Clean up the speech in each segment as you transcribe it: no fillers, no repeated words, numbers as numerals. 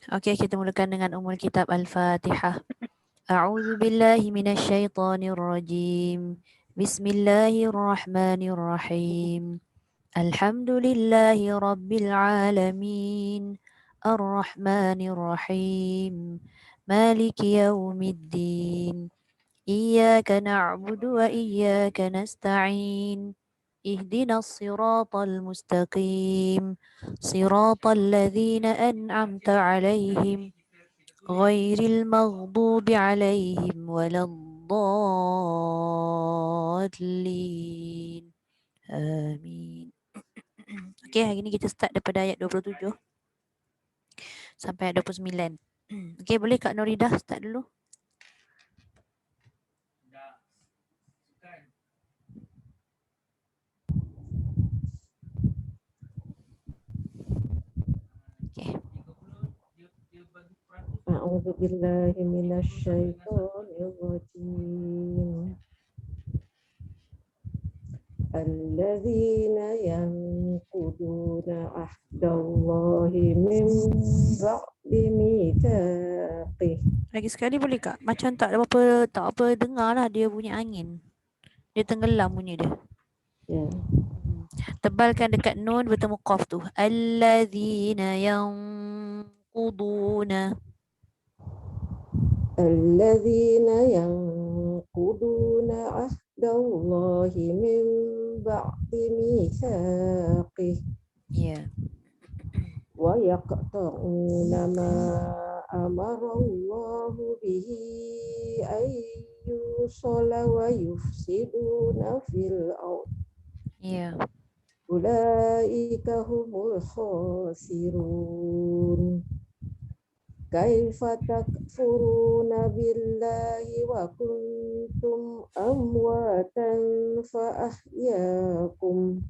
Okey, kita mulakan dengan Ummul Kitab Al-Fatihah. A'udzu billahi minasyaitonir rajim. Bismillahirrahmanirrahim. Alhamdulillahi rabbil alamin. Ar-Rahmanir Rahim. Maliki yaumiddin. Iyyaka na'budu wa iyyaka nasta'in. اهدنا الصراط المستقيم صراط الذين أنعمت عليهم غير المغضوب عليهم ولا الضالين آمين. Okey, hari ni kita start daripada ayat 27 sampai ayat 29. Okey, boleh Kak Noridah start dulu? Okey. A'udzu billahi minasyaitonir rajim. Alladzina yanquduna ahdallahi min ba'di mitsaqih. Lagi sekali boleh Kak? Macam tak apa dengar lah dia bunyi angin. Dia tenggelam bunyi dia. Ya. Tebalkan dekat nun bertemu qaf tu. Alladzina yanquduna. Alladzina yanquduna ahdallahi min ba'di mitsaqih. Ya. Wa yaqta'una ma amara Allahu bihi ayyusala wa yufsiduna fil ard. Ya. Ulaika humul khasirun. Kaifa takfuruna billahi wa kuntum amwatan fa ahyakum.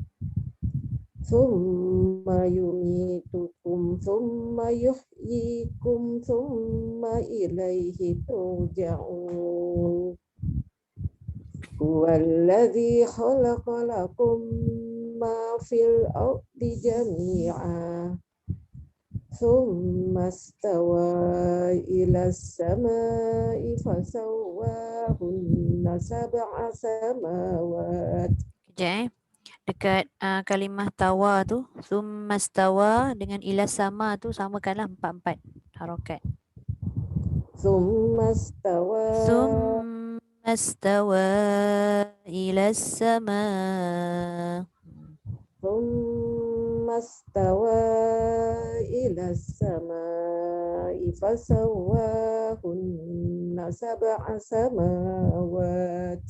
Thumma yumitukum thumma yuhyikum thumma ilaihi turja'un. Huwallazi khalaqa lakum ma fil ardi jami'a thumma istawa ila as-sama'i fasawwahunna sab'a samawat. Kejap dekat kalimah tawa tu summastawa dengan ila sama tu samakanlah 4 harakat. Summastawa ila sama. Thummastawa ila as-sama'i fasawwahunna sab'a samawat.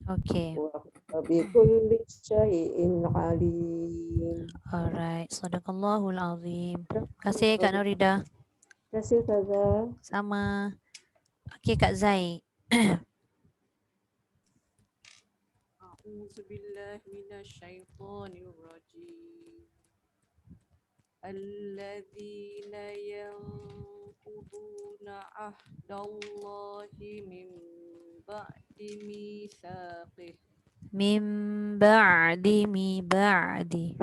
Okey. Wa bikulli syai'in alim. Alright. Sadaqallahul azim. Terima kasih Kak Noridah. Terima kasih Ustazah. Sama. Okey Kak Zai. A'udzu billahi minasyaitonir rajim. Alladzina yanquduna ahdallahi min ba'di mitsaqih. Min ba'di mi ba'di.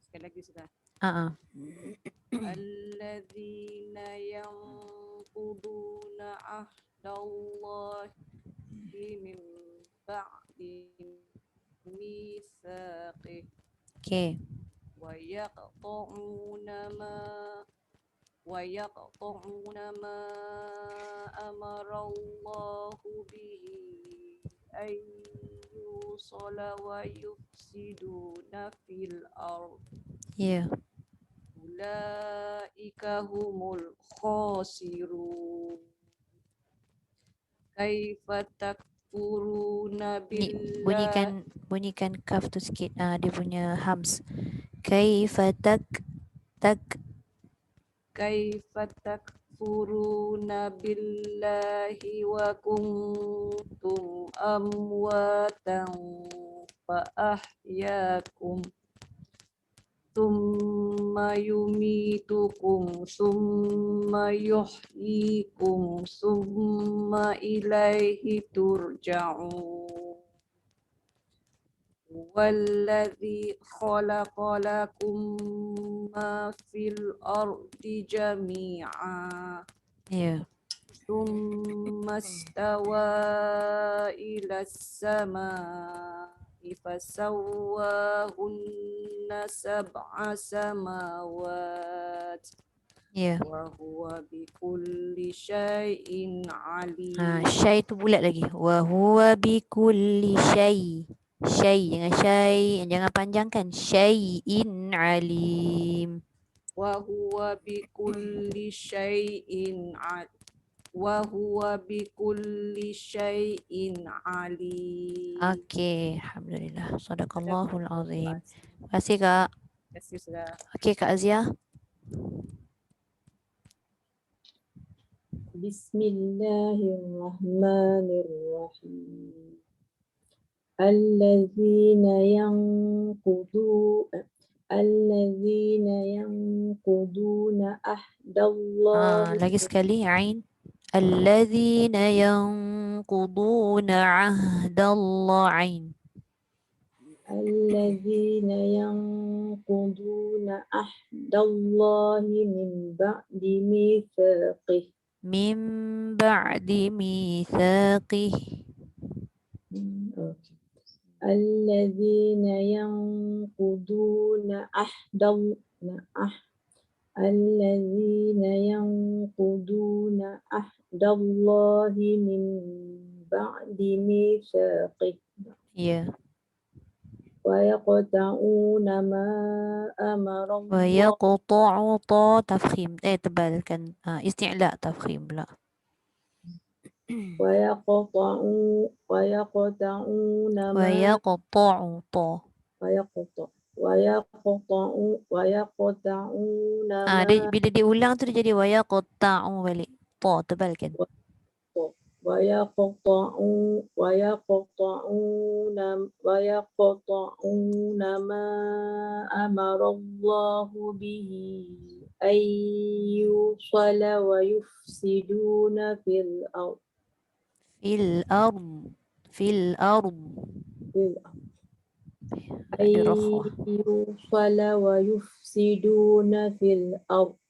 Sekali lagi sudah. Alladzina yanquduna ahdallahi min ba'di mitsaqih. Okey. wa yaqta'una ma amara Allahu bihi ayyusala wa yufsiduna fil ard. Ya. Ulaika humul khasirun. Kaifa takfuruna billahi. Bunyikan kaf tu sikit. Dia punya hams. Kaifa Kaifa takfuruna billahi wa kuntum amwatan fa ahyakum. Thumma yumitukum thumma yuhyikum thumma ilaihi turja'un. Walladzi khalaqa lakum ما في الأرض جميعا Ya. ثم استوى إلى السماء فسواهن سبع سماوات Ya. وهو بكل شيء عليم. Syai tu bulat lagi. Wa huwa bikulli syai. Syai, jangan syai, jangan panjangkan. Syai'in alim. وهو بكل شيء وهو بكل شيء عليم. Okey, alhamdulillah. Sadaqallahul azim. Terima Terima kasih Kak. kasih sudah. Okey Kak Azia. Bismillahirrahmanirrahim. Alladzina yanquduna ahdallahi Lagi sekali ain. Alladzina yanquduna ahdallah ain. alladzina yanquduna ahdallahi min ba'di mitsaqih. Min ba'di mitsaqih. Okay. Alladzina yanquduna alladzina yanquduna ahdallahi min ba'di mitsaqih. Ya. Wa yaqta'una ma amara Wa yaqta'u ta tafkhim. Tebalkan. Isti'la tafkhim pula. wa yaqta'una Wa ma yaqta'u ta. wa yaqta'una ma Bila dia ulang tu dia jadi wa yaqta'u balik. Ta tebalkan. ويقطعون ما أمر الله به أن يوصل ويفسدون في الأرض Fil ard. Fil ard. أن Ada rakhwah. يوصل ويفسدون في الأرض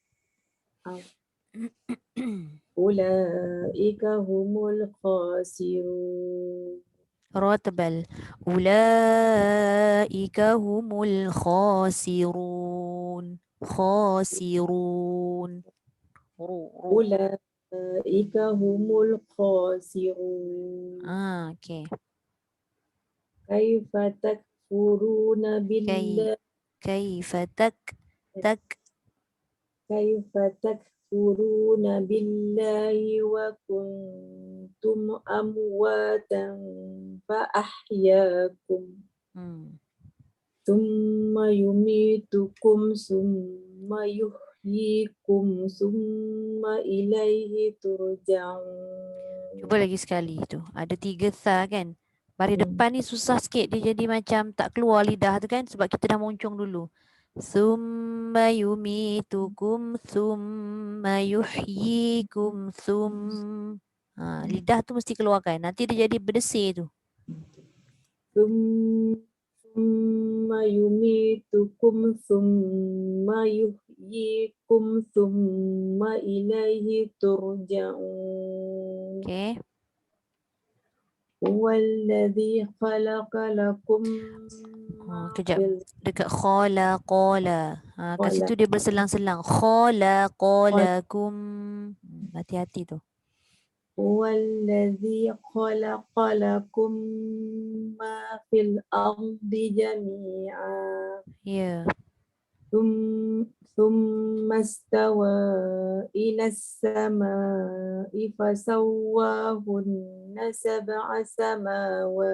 أولئك هم الخاسرون. Ratbal. Ulaika humul khasirun. Khasirun. أولئك هم الخاسرون. Okay. كيف تكفرون بالله Kaifa كيف تكفرون بالله وكنتم أمواتا فأحياكم ثم يميتكم ثم يحييكم ثم إليه ترجعون. Cuba lagi sekali tu. Ada 3 tha kan. Baris depan ni susah sikit. Dia jadi macam tak keluar lidah tu kan. Sebab kita dah moncong dulu. Summa yumitukum summa yuhyikum lidah tu mesti keluarkan. Nanti dia jadi berdesir tu. ثم يميتكم ثم يحييكم ثم إليه ترجعون. Okay. هو الذي خلق لكم Kejap. Dekat khalaqa. Kat situ dia berselang-selang. Khalaqalakum. Hati-hati tu. هو الذي خلق لكم ما في الأرض جميعا. Ya. ثم استوى إلى السماء فسواهن سبع سماوات.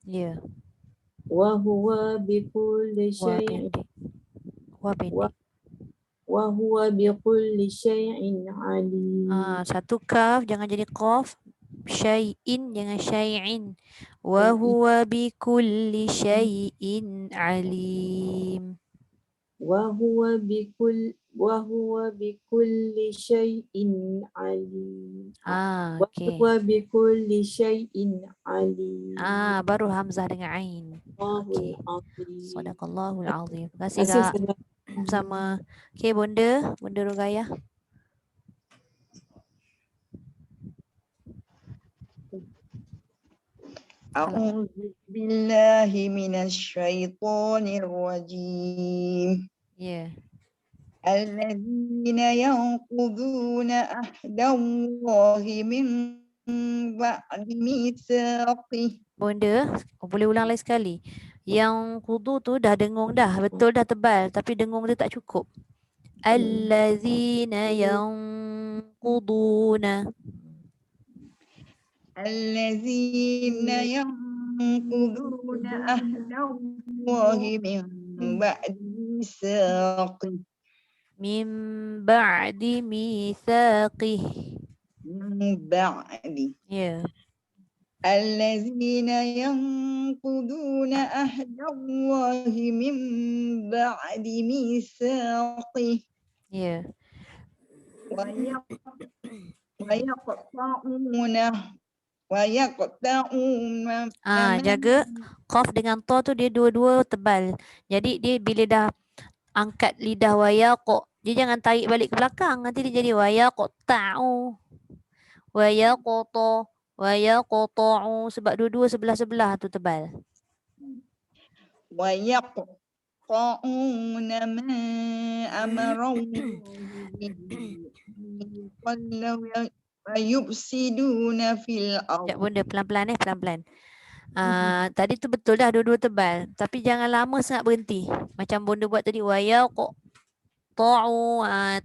Ya. وهو بكل شيء وهو بكل شيء عليم. Satu kaf jangan jadi qaf. Syai'in jangan syai'in. Wa huwa bikulli syai'in alim. وهو بكل شيء عليم. Okey. وهو بكل شيء عليم. Baru hamzah dengan ain. Okey. Allahul Azim. Sadaqallahul azim. Terima kasih Terima kasih Kak. Ustazah. Sama. Okey Bunda Rugayah. أعوذ بالله من الشيطان الرجيم Ya. الذين ينقضون عهد الله من بعد ميثاقه. Bunda, boleh ulang lagi sekali. Yang kudu tu dah dengung dah. Betul dah tebal. Tapi dengung dia tak cukup. Allazina yanquduna. الذين ينقضون عهد الله من بعد ميثاقه. Min ba'di mithaqih. من بعد. Ya. الذين ينقضون عهد الله من بعد ميثاقه Ya. ويقطعون Jaga qaf dengan ta tu dia dua-dua tebal. Jadi dia bila dah angkat lidah wayaqo, dia jangan tarik balik ke belakang. Nanti dia jadi wayaqta'u. Wayaqta'u sebab dua-dua sebelah-sebelah tu tebal. ويقطعون ما أمر الله به ويفسدون في الأرض. Sekejap Bunda, pelan-pelan pelan-pelan. Tadi tu betul dah dua-dua tebal. Tapi jangan lama sangat berhenti. Macam Bunda buat tadi. Wayaqta'u.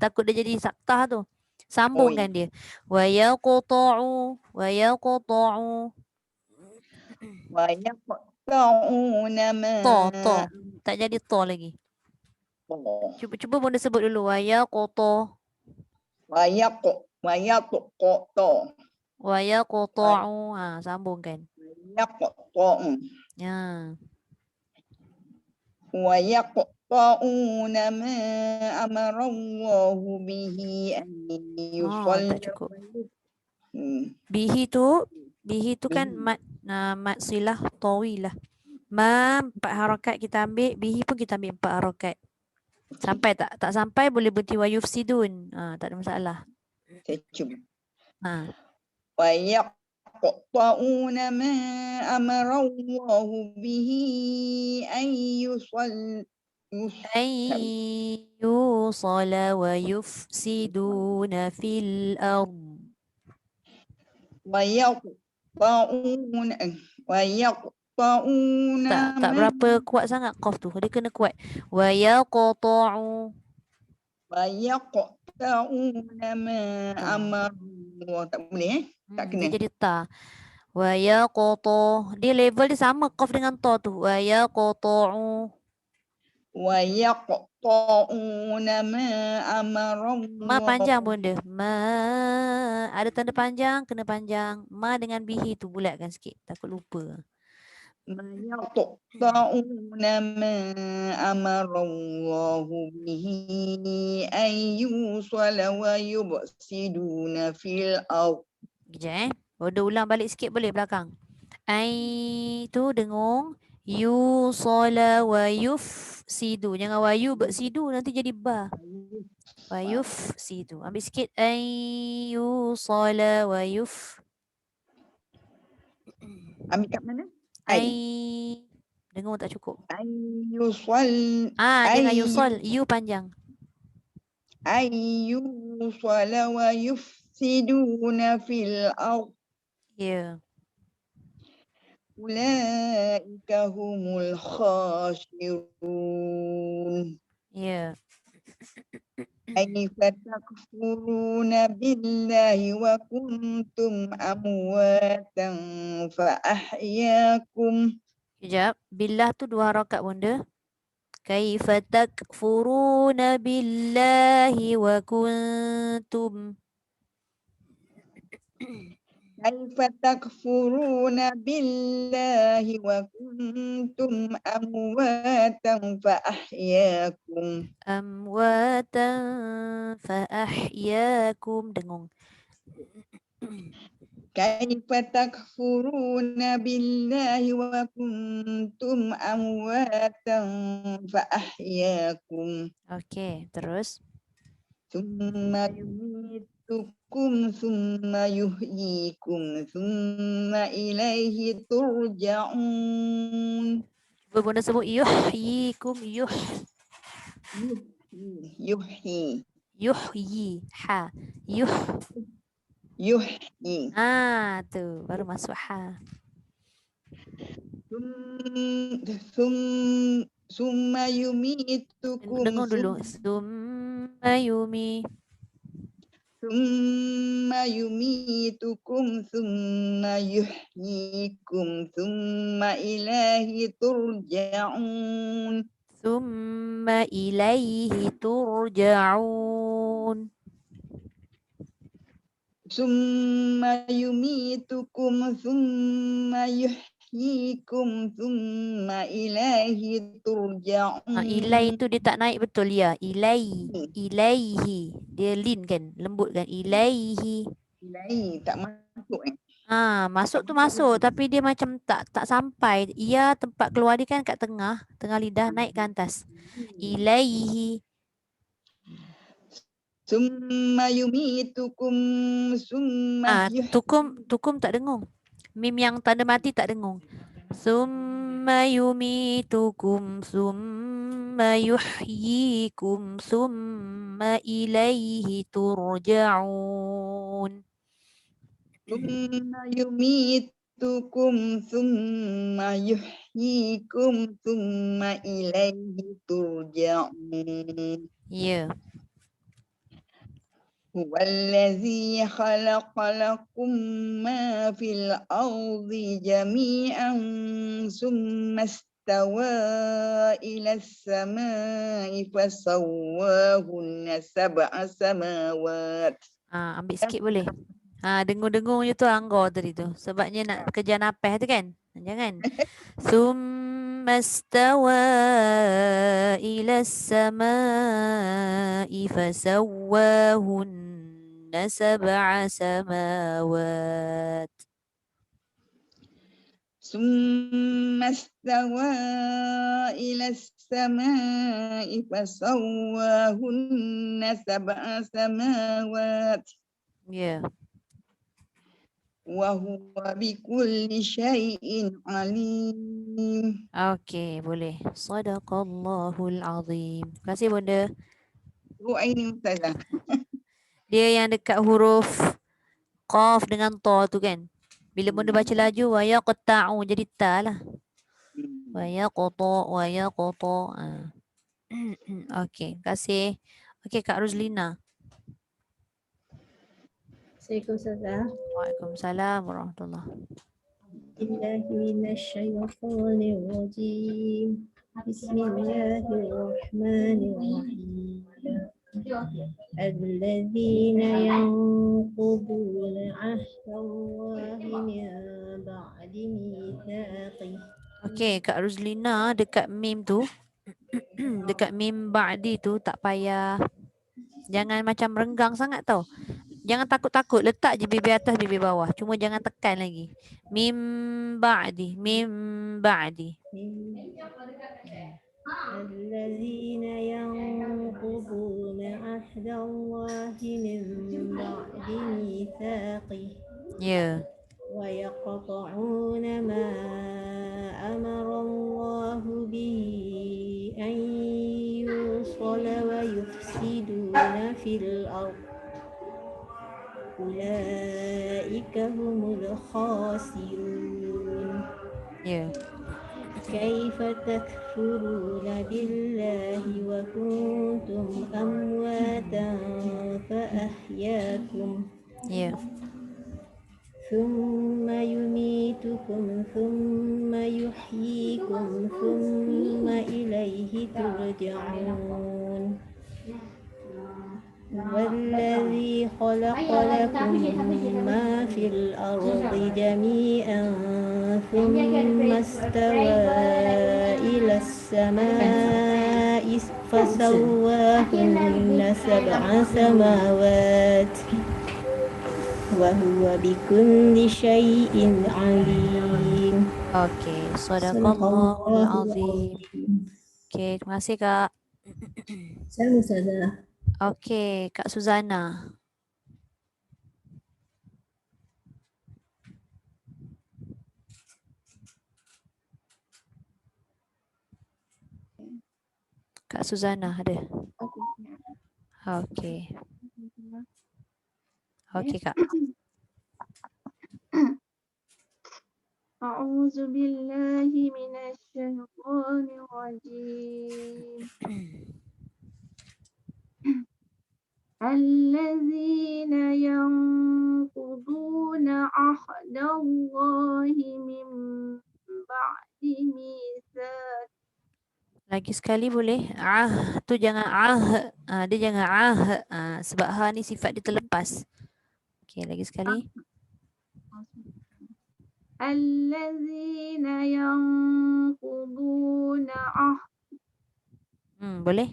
Takut dia jadi saktah tu. Sambungkan dia. Wayaqta'u. Wayaqta'u. ويقطعون ما Ta. Tak jadi ta lagi. Cuba Bunda sebut dulu. Wayaqta. ويقطع Wayaqta'u. Sambungkan. يقطع Ya. ويقطعون ما أمر الله به أن Tak cukup. يصلى. Bihi tu kan mat silah tawilah. Ma 4 harakat kita ambil, bihi pun kita ambil 4 harakat. Sampai tak? Tak sampai boleh berhenti wa yufsidun. Tak ada masalah. Saya cuba. ويقطعون ما أمر الله به أن يصلى. يوصل ويفسدون في الأرض. ويقطعون tak berapa kuat sangat qaf tu. Dia kena kuat. Wayaqta'u. ويقطعون ما أمر الله. Tak boleh tak kena. Dia jadi ta. Wayaqta. Dia level dia sama qaf dengan ta tu. Wayaqta'u. ويقطعون ما أمر الله. Ma panjang Bunda. Ma ada tanda panjang, kena panjang. Ma dengan bihi tu bulatkan sikit. Takut lupa. يقطعون ما أمر الله به أن يوصل ويفسدون في الأرض. Sekejap Bunda ulang balik sikit boleh belakang. Ai tu dengung. Yusala wa yufsidu. Jangan wa yubsidu nanti jadi ba. Wa yufsidu. Ambil sikit. Ai yusala wa yuf. Ambil kat mana? Ai. Dengung tak cukup. Yusal. Jangan yusal. You panjang. Yusal wa yufsiduna fil ardh. Ya. Ulaika humul khasirun. Ya. Kaifa takfuruna billahi wa kuntum amwatan fa ahyakum. Sekejap. Billah tu 2 harakat Bunda. Kaifa takfuruna billahi wa kuntum. كيف تكفرون بالله وكنتم أمواتا فأحياكم Amwatan fa'ahyakum. Dengung. كيف تكفرون بالله وكنتم أمواتا فأحياكم Okey, terus. ثم يميتكم ثم يحييكم ثم إليه ترجعون. Cuba Bunda sebut yuhyikum. يحيي Yuhyi. Ha. يحيي Tu baru masuk ha. ثم يميتكم Dengung dulu. Summa yumi. ثم يميتكم ثم يحييكم ثم إليه ترجعون. Summa ilaihi turja'un. ثم يميتكم ثم يحييكم ثم إليه ترجعون. Ilai tu dia tak naik betul ya. Ilaihi. Dia lin kan, lembut kan. Ilaihi. إليه tak masuk Masuk tu masuk tapi dia macam tak sampai. Ia tempat keluar dia kan kat tengah lidah naik ke atas. Ilaihi. ثم يميتكم ثم Tukum tak dengung. Mim yang tanda mati tak dengung. Summa yumitukum summa yuhyikum summa ilaihi turja'un. ثم يميتكم ثم يحييكم ثم إليه ترجعون. Ya. هو الذي خلق لكم ما في الأرض جميعا ثم استوى إلى السماء فسواهن سبع سماوات. Ambil sikit boleh. Dengung-dengung je tu Anggur tadi tu. Sebabnya nak kejar napah tu kan. Jangan. Thumma stawa ila samai fasawwahunna sab'a samawat. ثم استوى إلى السماء فسواهن سبع سماوات. Ya. وهو بكل شيء عليم. Okey, boleh. Sadaqallahul azim. Terima kasih Bunda. Doa ini Ustazah. Dia yang dekat huruf qaf dengan ta tu kan. Bila Bunda baca laju wa yaqta'u jadi ta lah. Wa yaqta. Okey, terima kasih. Okey Kak Ruzlina. Assalamualaikum Ustazah. Waalaikumsalam warahmatullahi. Billahi minasyaitonir rajim. Bismillahirrahmanirrahim. الذين ينقضون عهد الله من بعد ميثاقه. Okey, Kak Ruzlina dekat mim tu dekat mim ba'di tu tak payah, jangan macam renggang sangat tau. Jangan takut-takut, letak je bibir atas bibir bawah. Cuma jangan tekan lagi. Mim ba'di. الذين ينقضون عهد الله من بعد ميثاقه. Ya. ويقطعون ما أمر الله به أن يوصل ويفسدون في الأرض أولئك هم الخاسرون. Ya. كيف تكفرون بالله وكنتم أمواتا فأحياكم. Ya. ثم يميتكم ثم يحييكم ثم إليه ترجعون. والذي خلق لكم ما في الأرض جميعا ثم استوى إلى السماء فسواهن سبع سماوات وهو بكل شيء عليم. Okey, صدق sadaqallahul الله azim. العظيم. Okey, terima kasih Kak. Saya Ustazah. Okey, Kak Suzana. Kak Suzana ada? Okey. Okey Kak. أعوذ بالله من الشيطان الرجيم الذين ينقضون عهد الله من بعد ميثاقه. Lagi sekali boleh? Tu jangan dia jangan sebab ha ni sifat dia terlepas. Okey, lagi sekali. الذين ينقضون عهد Boleh?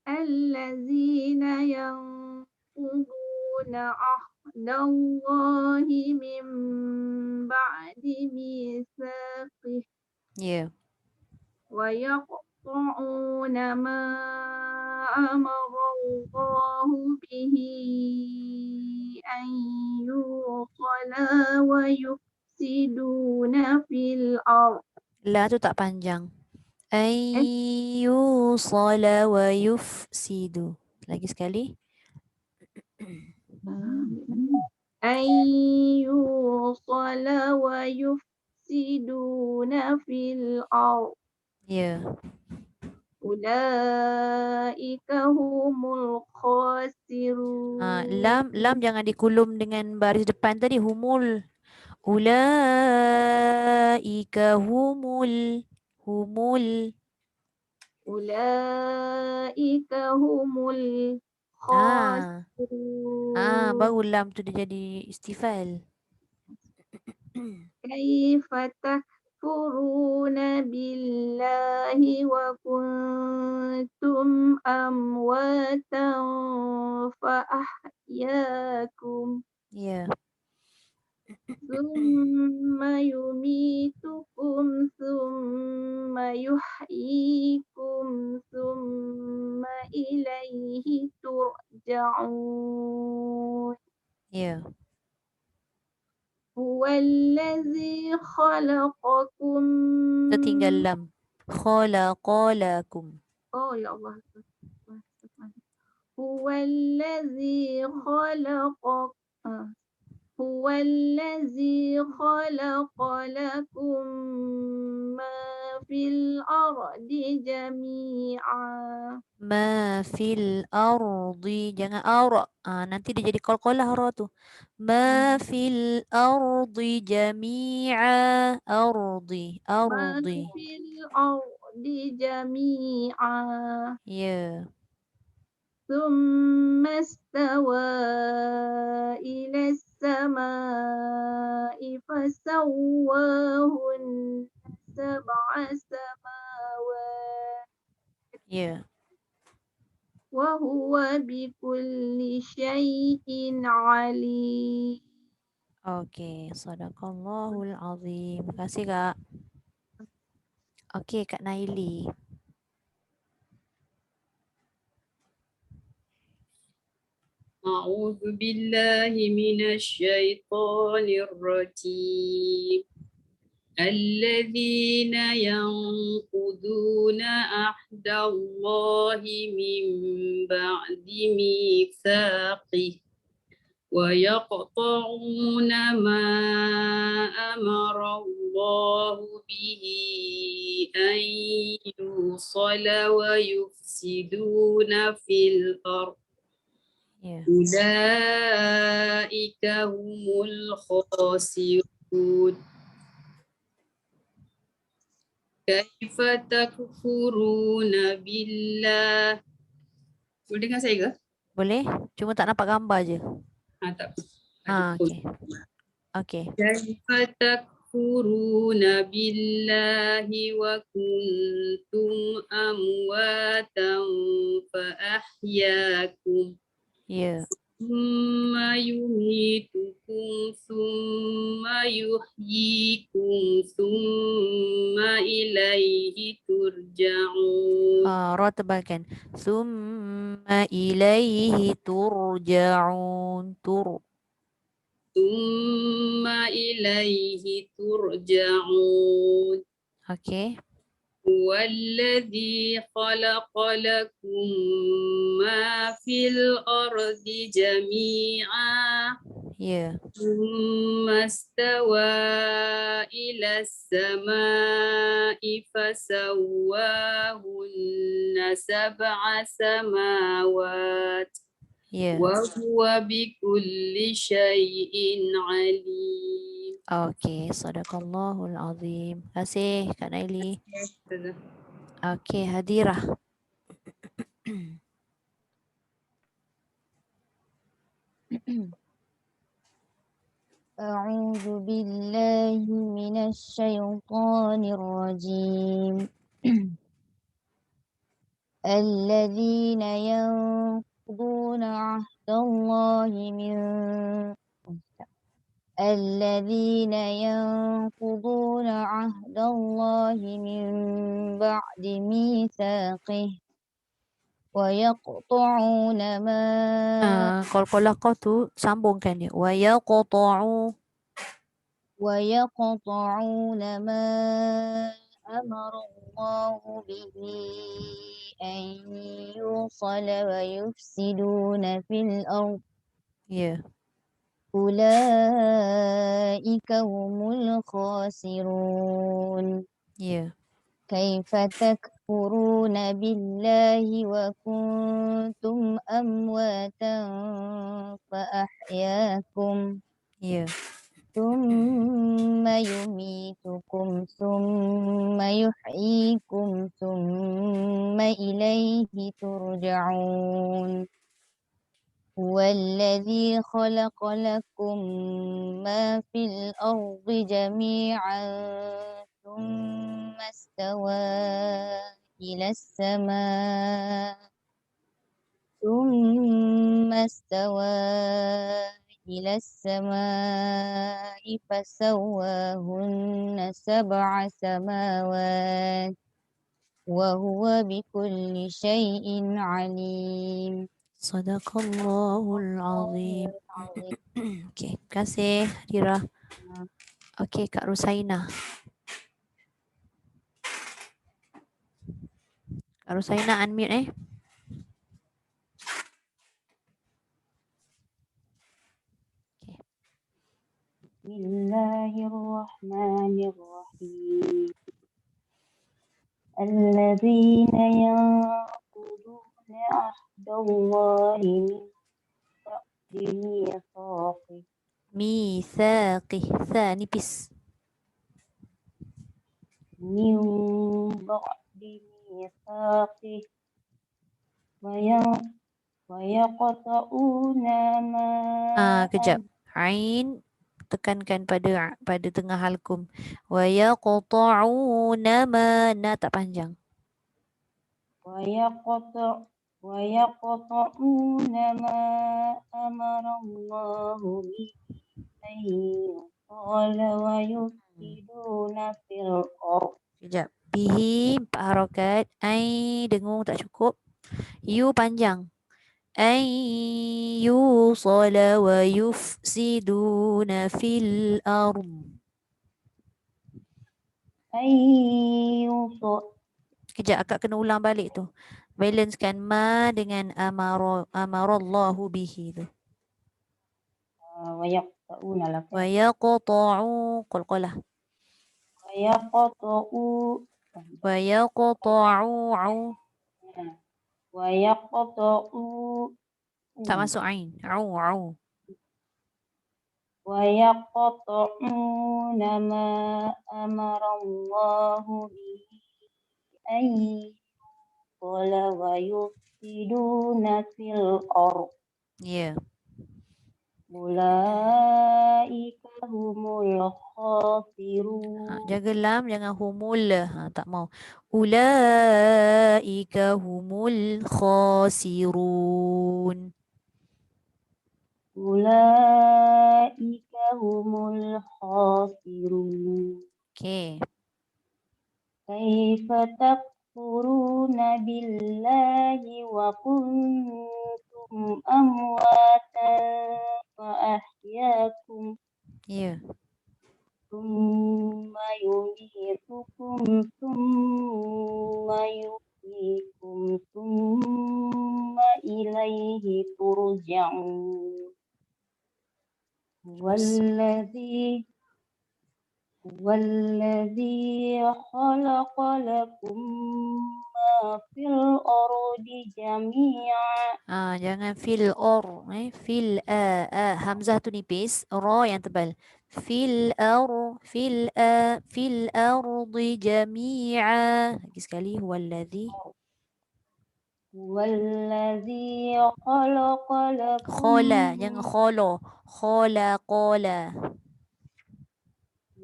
الذين ينقضون عهد الله من بعد ميثاقه Ya. ويقطعون ما أمر الله به أن يوصل ويفسدون في الأرض. La tu tak panjang. Ayyusala wa yufsidu. Lagi sekali. أن يوصل ويفسدون في الأرض. Ya. أولئك هم الخاسرون. Lam jangan dikulum dengan baris depan tadi humul. Ulaika humul. أولئك هم الخاسرون. Baru lam tu dia jadi istifal. كيف تكفرون بالله وكنتم أمواتا فأحياكم. Ya. ثم يميتكم ثم يحييكم ثم إليه ترجعون. Ya. هو الذي خلقكم. Tertinggal lam. Khalaqalakum. Oh ya Allah. هو الذي خلق هو الذي خلق لكم ما في الأرض جميعا. Ma fil ardi. Jangan ara. Nanti dia jadi qalqalah ra tu. Ma fil ardi jami'a. Ardi. ما في الأرض جميعا. Ya. ثم استوى إلى السماء فسواهن سبع سماوات. Ya. وهو بكل شيء عليم. Okey, sadaqallahul azim. Terima kasih Kak. Okey, Kak Naili. أعوذ بالله من الشيطان الرجيم الذين ينقضون عهد الله من بعد ميثاقه ويقطعون ما أمر الله به أن يوصل ويفسدون في الأرض أولئك هم الخاسرون. Kaifa takfuruna billah. Boleh dengar saya ke? Boleh? Cuma tak nampak gambar je. Tak. Ada pun. Okey. Okey. Kaifa takfuruna billahi wa kuntum amwatan fa ahyakum. Ya. Summa yumitukum summa yuhyikum summa ilaihi turja'un. Ra tebalkan. Summa ilaihi turja'un. Summa ilaihi turja'un. Okey. Walladzi khalaqa lakum ma fil ardi jami'a. Ya. Thumma stawa ila samai fasawwahunna sab'a samawat. Ya. Wa huwa bikulli syai'in alim. Okey, sadaqallahul azim. Terima kasih Kak Naili. Okey, Hadirah. أعوذ بالله من الشيطان الرجيم الذين ينقضون عهد الله من بعد ميثاقه ويقطعون ما Kalau kau tu sambungkan dia. ويقطعون ما أمر الله به أن يوصل ويفسدون في الأرض Ya. أولئك هم الخاسرون Ya. كيف تكفرون بالله وكنتم أمواتا فأحياكم Ya. ثم يميتكم ثم يحييكم ثم إليه ترجعون هو الذي خلق لكم ما في الأرض جميعا ثم استوى إلى السماء فسواهن سبع سماوات وهو بكل شيء عليم. Sadaqallahul azim. Okey, terima kasih Hadirah. Okey, Kak Rusaina. Kak Rusaina unmute Bismillahirrahmanirrahim. الذين ينقضون عهد الله من بعد ميثاقه Mithaqih. Nipis. من بعد ميثاقه ويقطعون ما Kejap. Ain tekankan pada tengah halkum. Wa yaqta'una ma tak panjang. ويقطعون ما أمر الله به أن يوصل ويفسدون في الأرض. Kejap. Bihi 4 harakat. Ai dengung tak cukup. You panjang. Ai yusala wa yufsiduna fil ard. Kejap, akak kena ulang balik tu. Balancekan ma dengan amarallahu bihi tu. Wa yaqta'u qalqalah. Wa yaqta'u tak masuk ain. Au. ويقطعون ما أمر الله به أن يقال ويفسدون في الأرض Ya. أولئك هم الخاسرون. Jaga lam, jangan humul. Tak mau. Ulaika humul khasirun. أولئك هم الخاسرون. Okay. كيف تكفرون بالله وكنتم أمواتا فأحياكم Ya. ثم يميتكم ثم يحييكم ثم إليه ترجعون. والذي خلق لكم ما في الأرض جميعا. Jangan fil or, fil hamzah tu nipis, ra yang tebal. Fil ardi jami'a. Lagi sekali, huwallazi. والذي خلق لكم Khola, jangan kholo. Khola.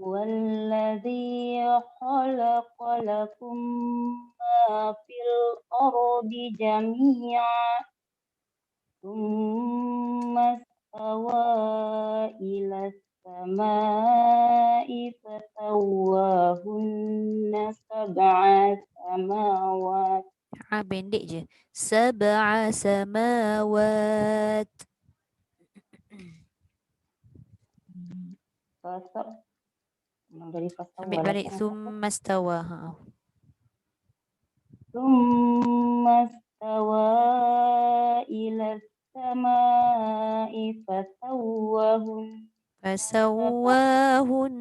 والذي خلق لكم ما في الأرض جميعا ثم استوى إلى السماء فسواهن سبع سماوات. Pendek je. Sab'a samawat. Ambil balik. Thumma stawa. ثم استوى إلى السماء فسواهن. فسواهن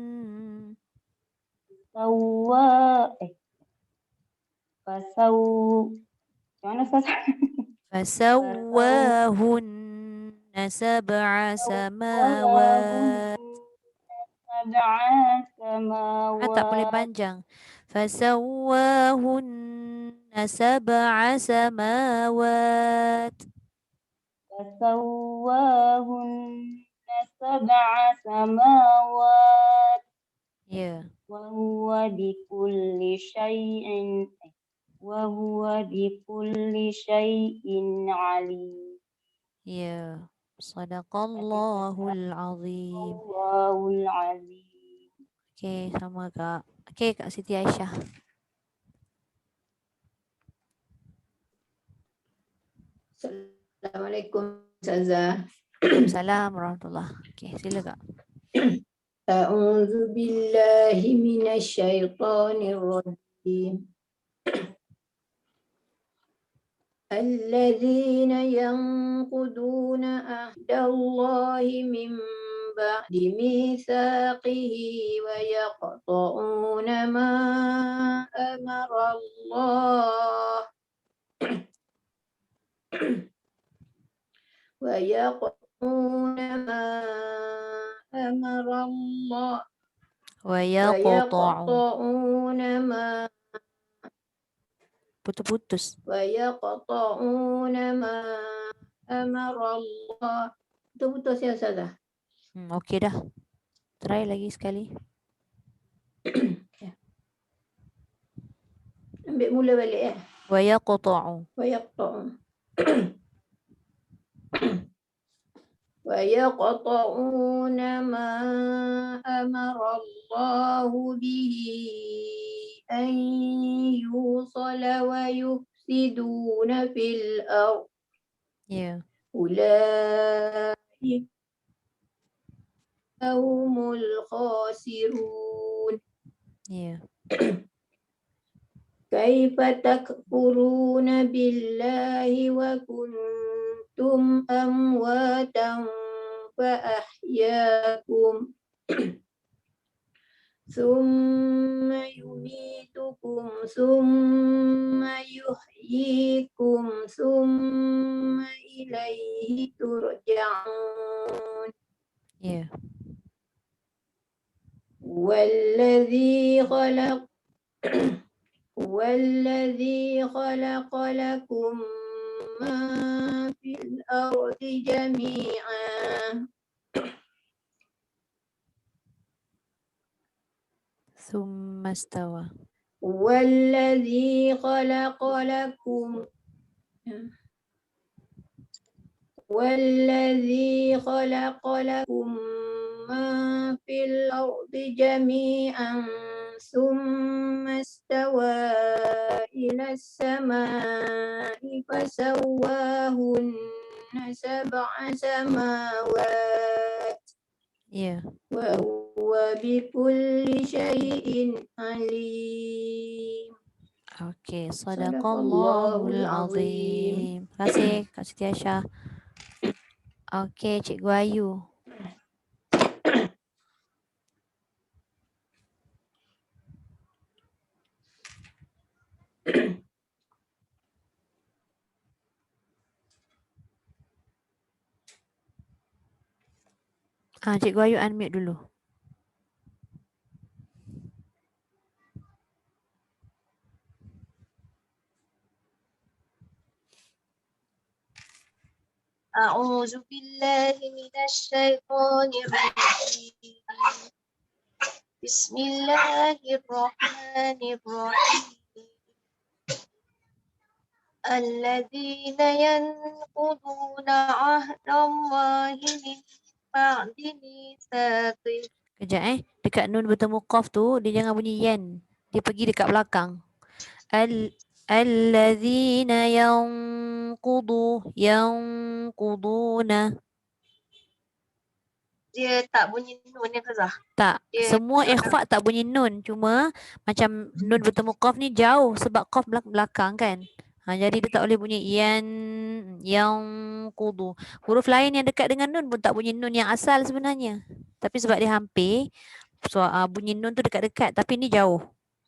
سبع سماوات. Tak boleh panjang. فسواهن سبع سماوات. Ya. وهو بكل شيء عليم. Ya. Sadaqallahul azim. Allahul azim. Okey, sama Kak. Okey, Kak Siti Aisyah. Assalamualaikum Ustazah. Waalaikumsalam warahmatullahi. Okey, sila Kak. A'udzu billahi minasyaitonir rajim. الذين ينقضون عهد الله من بعد ميثاقه ويقطعون ما أمر الله ويقطعون ما putus. ويقطعون ما أمر الله. Putus ya Ustazah. Okey dah. Try lagi sekali. Ambil mula balik ya. ويقطعون. ويقطعون ما أمر الله به أن يوصل ويفسدون في الأرض. أولئك هم الخاسرون. كيف تكفرون بالله وكنتم أمواتا فأحياكم ثم يميتكم ثم يحييكم ثم إليه ترجعون. والذي خلق لكم ما في الأرض جميعا ثم استوى. والذي خلق لكم ما في الأرض جميعا ثم استوى إلى السماء فسواهن سبع سماوات Ya. وهو بكل شيء عليم. Okey, Sadaqallahul sadaqallahul azim. Terima kasih Kak Siti Aisyah. Okey, Cikgu Ayu. Cikgu Ayu unmute dulu. أعوذ بالله من الشيطان الرجيم بسم الله الرحمن الرحيم الذين ينقضون عهد الله من بعد ميثاقه. Kejap dekat nun bertemu qaf tu dia jangan bunyi yan. Dia pergi dekat belakang. Allazina yanquduna. Dia tak bunyi nun ya Kazah? Tak, Dia semua ikhfa tak bunyi nun. Cuma macam nun bertemu qaf ni jauh sebab qaf belakang kan. Jadi dia tak boleh bunyi yang kudu. Huruf lain yang dekat dengan nun pun tak bunyi nun yang asal sebenarnya. Tapi sebab dia hampir, bunyi nun tu dekat-dekat tapi ni jauh.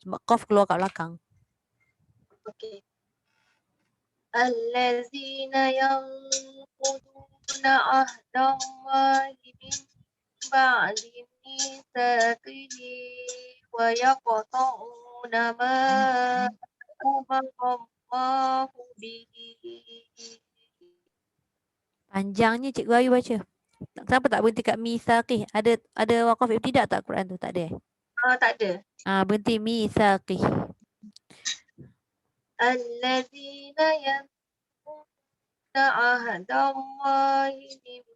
Sebab qaf keluar kat belakang. Okey. Allazina yanquduna ahdallahi min ba'di mitsaqihi wa yaqta'una ma amarallahu bihi. Panjangnya Cikgu Ayu baca. Kenapa tak berhenti kat mitsaqih? Ada waqaf ibtidak tak Quran tu? Tak ada. Tak ada. Berhenti mitsaqih. Allazina yanquduna ahdallahi min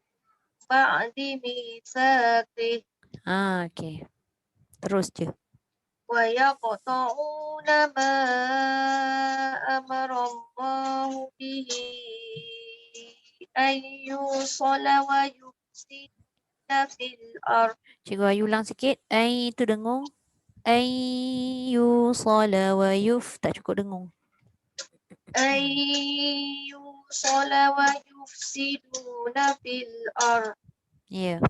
ba'di mitsaqih. Okey. Terus je. Wa yaqta'una ma amarallahu bihi ayyusala wa yufsida fil ardh. Cikgu Ayu ulang sikit. Ai tu dengung. Ayyusala wa yuf. Tak cukup dengung. Ayyusala wa yufsiduna fil ardh. Ya.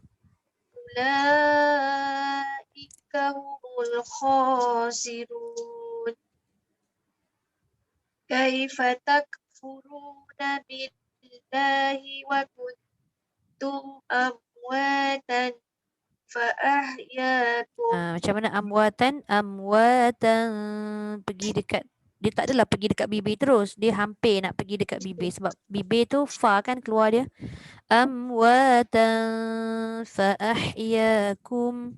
Ulaika humul khasirun. Kaifa takfuruna billahi wa kuntum amwatan fa ahyakum. Macam mana amwatan? Amwatan pergi dekat, dia tak adalah pergi dekat bibir terus. Dia hampir nak pergi dekat bibir sebab bibir tu fa kan keluar dia. Amwatan fa ahyakum.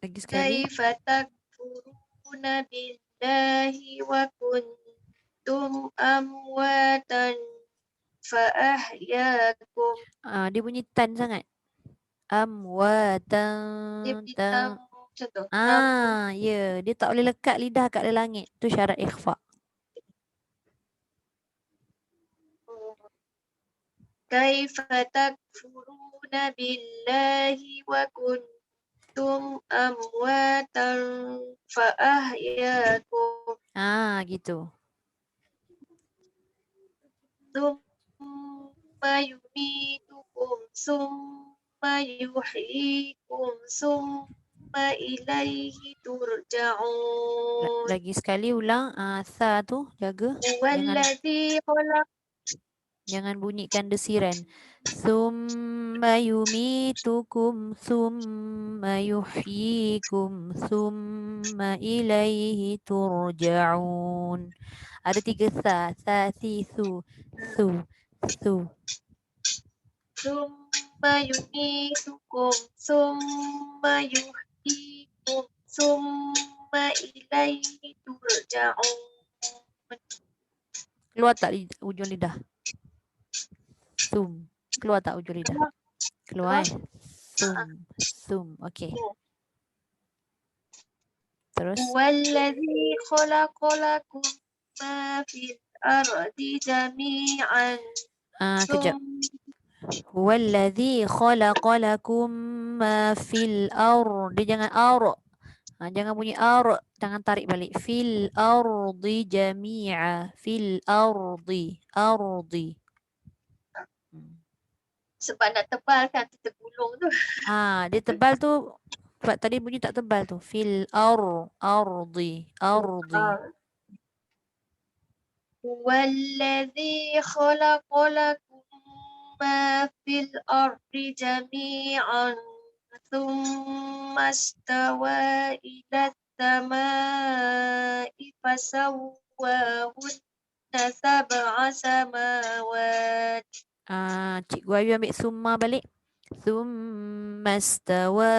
Lagi sekali. Kaifa takfuruna billahi wa kuntum amwatan fa ahyakum. Dia bunyi tan sangat. Amwatan. Dia macam tu. Ya, dia tak boleh lekat lidah kat langit. Tu syarat ikhfa. Kaifa takfuruna billahi wa kuntum amwatan fa ahyakum. Gitu. Thumma yumitukum thumma yuhyikum thumma ilaihi turja'un. Lagi sekali ulang. Tha tu jaga. Wallazi khalaq Jangan bunyikan desiran. Summa yumitukum summa yuhyikum summa ilaihi turja'un. Ada 3 sa, si, su. Summa yumitukum summa yuhyikum summa ilaihi turja'un. Keluar tak ujung lidah? Sum. Keluar tak ujung lidah? Keluar. Sum. Okey. Terus. Huwallazi khalaqalakum ma fil ardi jami'an. Kejap. Huwallazi khalaqalakum ma fil ardi. Jangan jangan bunyi jangan tarik balik. Fil ardi jami'a. Fil ardi. Sebab nak tebal kan tergulung tu. Dia tebal tu. Sebab tadi bunyi tak tebal tu. Fil ardi. Huwallazi khalaqalakum ma fil ardi jami'an. Thumma istawa ila samai fasawwahunna sab'a samawat. Cikgu Ayu ambil summa balik. Summa istawa.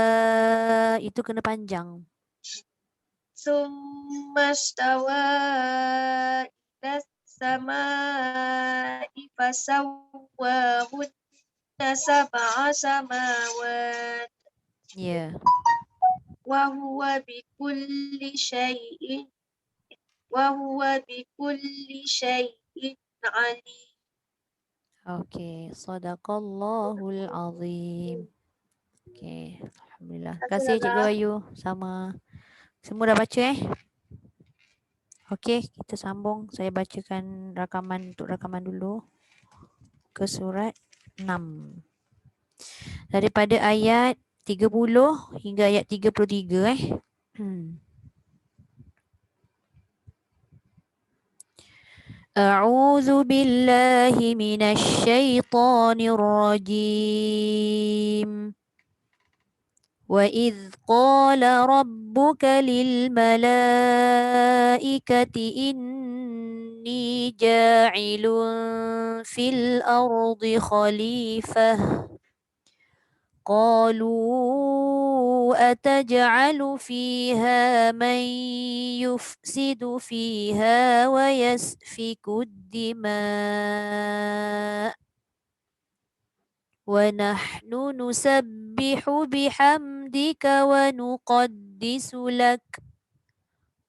Itu kena panjang. Summa istawa ila samai fasawwahunna sab'a samawat. Ya. Wa huwa bikulli syai'in alim. Okey, sadaqallahul azim. Okey, alhamdulillah. Terima kasih Cikgu Ayu. Sama. Semua dah baca Okey, kita sambung. Saya bacakan rakaman dulu ke surat 6. Daripada ayat 30 hingga ayat 33 A'udzu billahi minasy syaithanir rajim. وَإِذْ قَالَ رَبُّكَ لِلْمَلَائِكَةِ إِنِّي جَاعِلٌ فِي الْأَرْضِ خَلِيفَةً قَالُوا أَتَجْعَلُ فِيهَا مَن يُفْسِدُ فِيهَا وَيَسْفِكُ الدِّمَاءَ وَنَحْنُ نُسَبِّحُ بِحَمْدِكَ وَنُقَدِّسُ لَكَ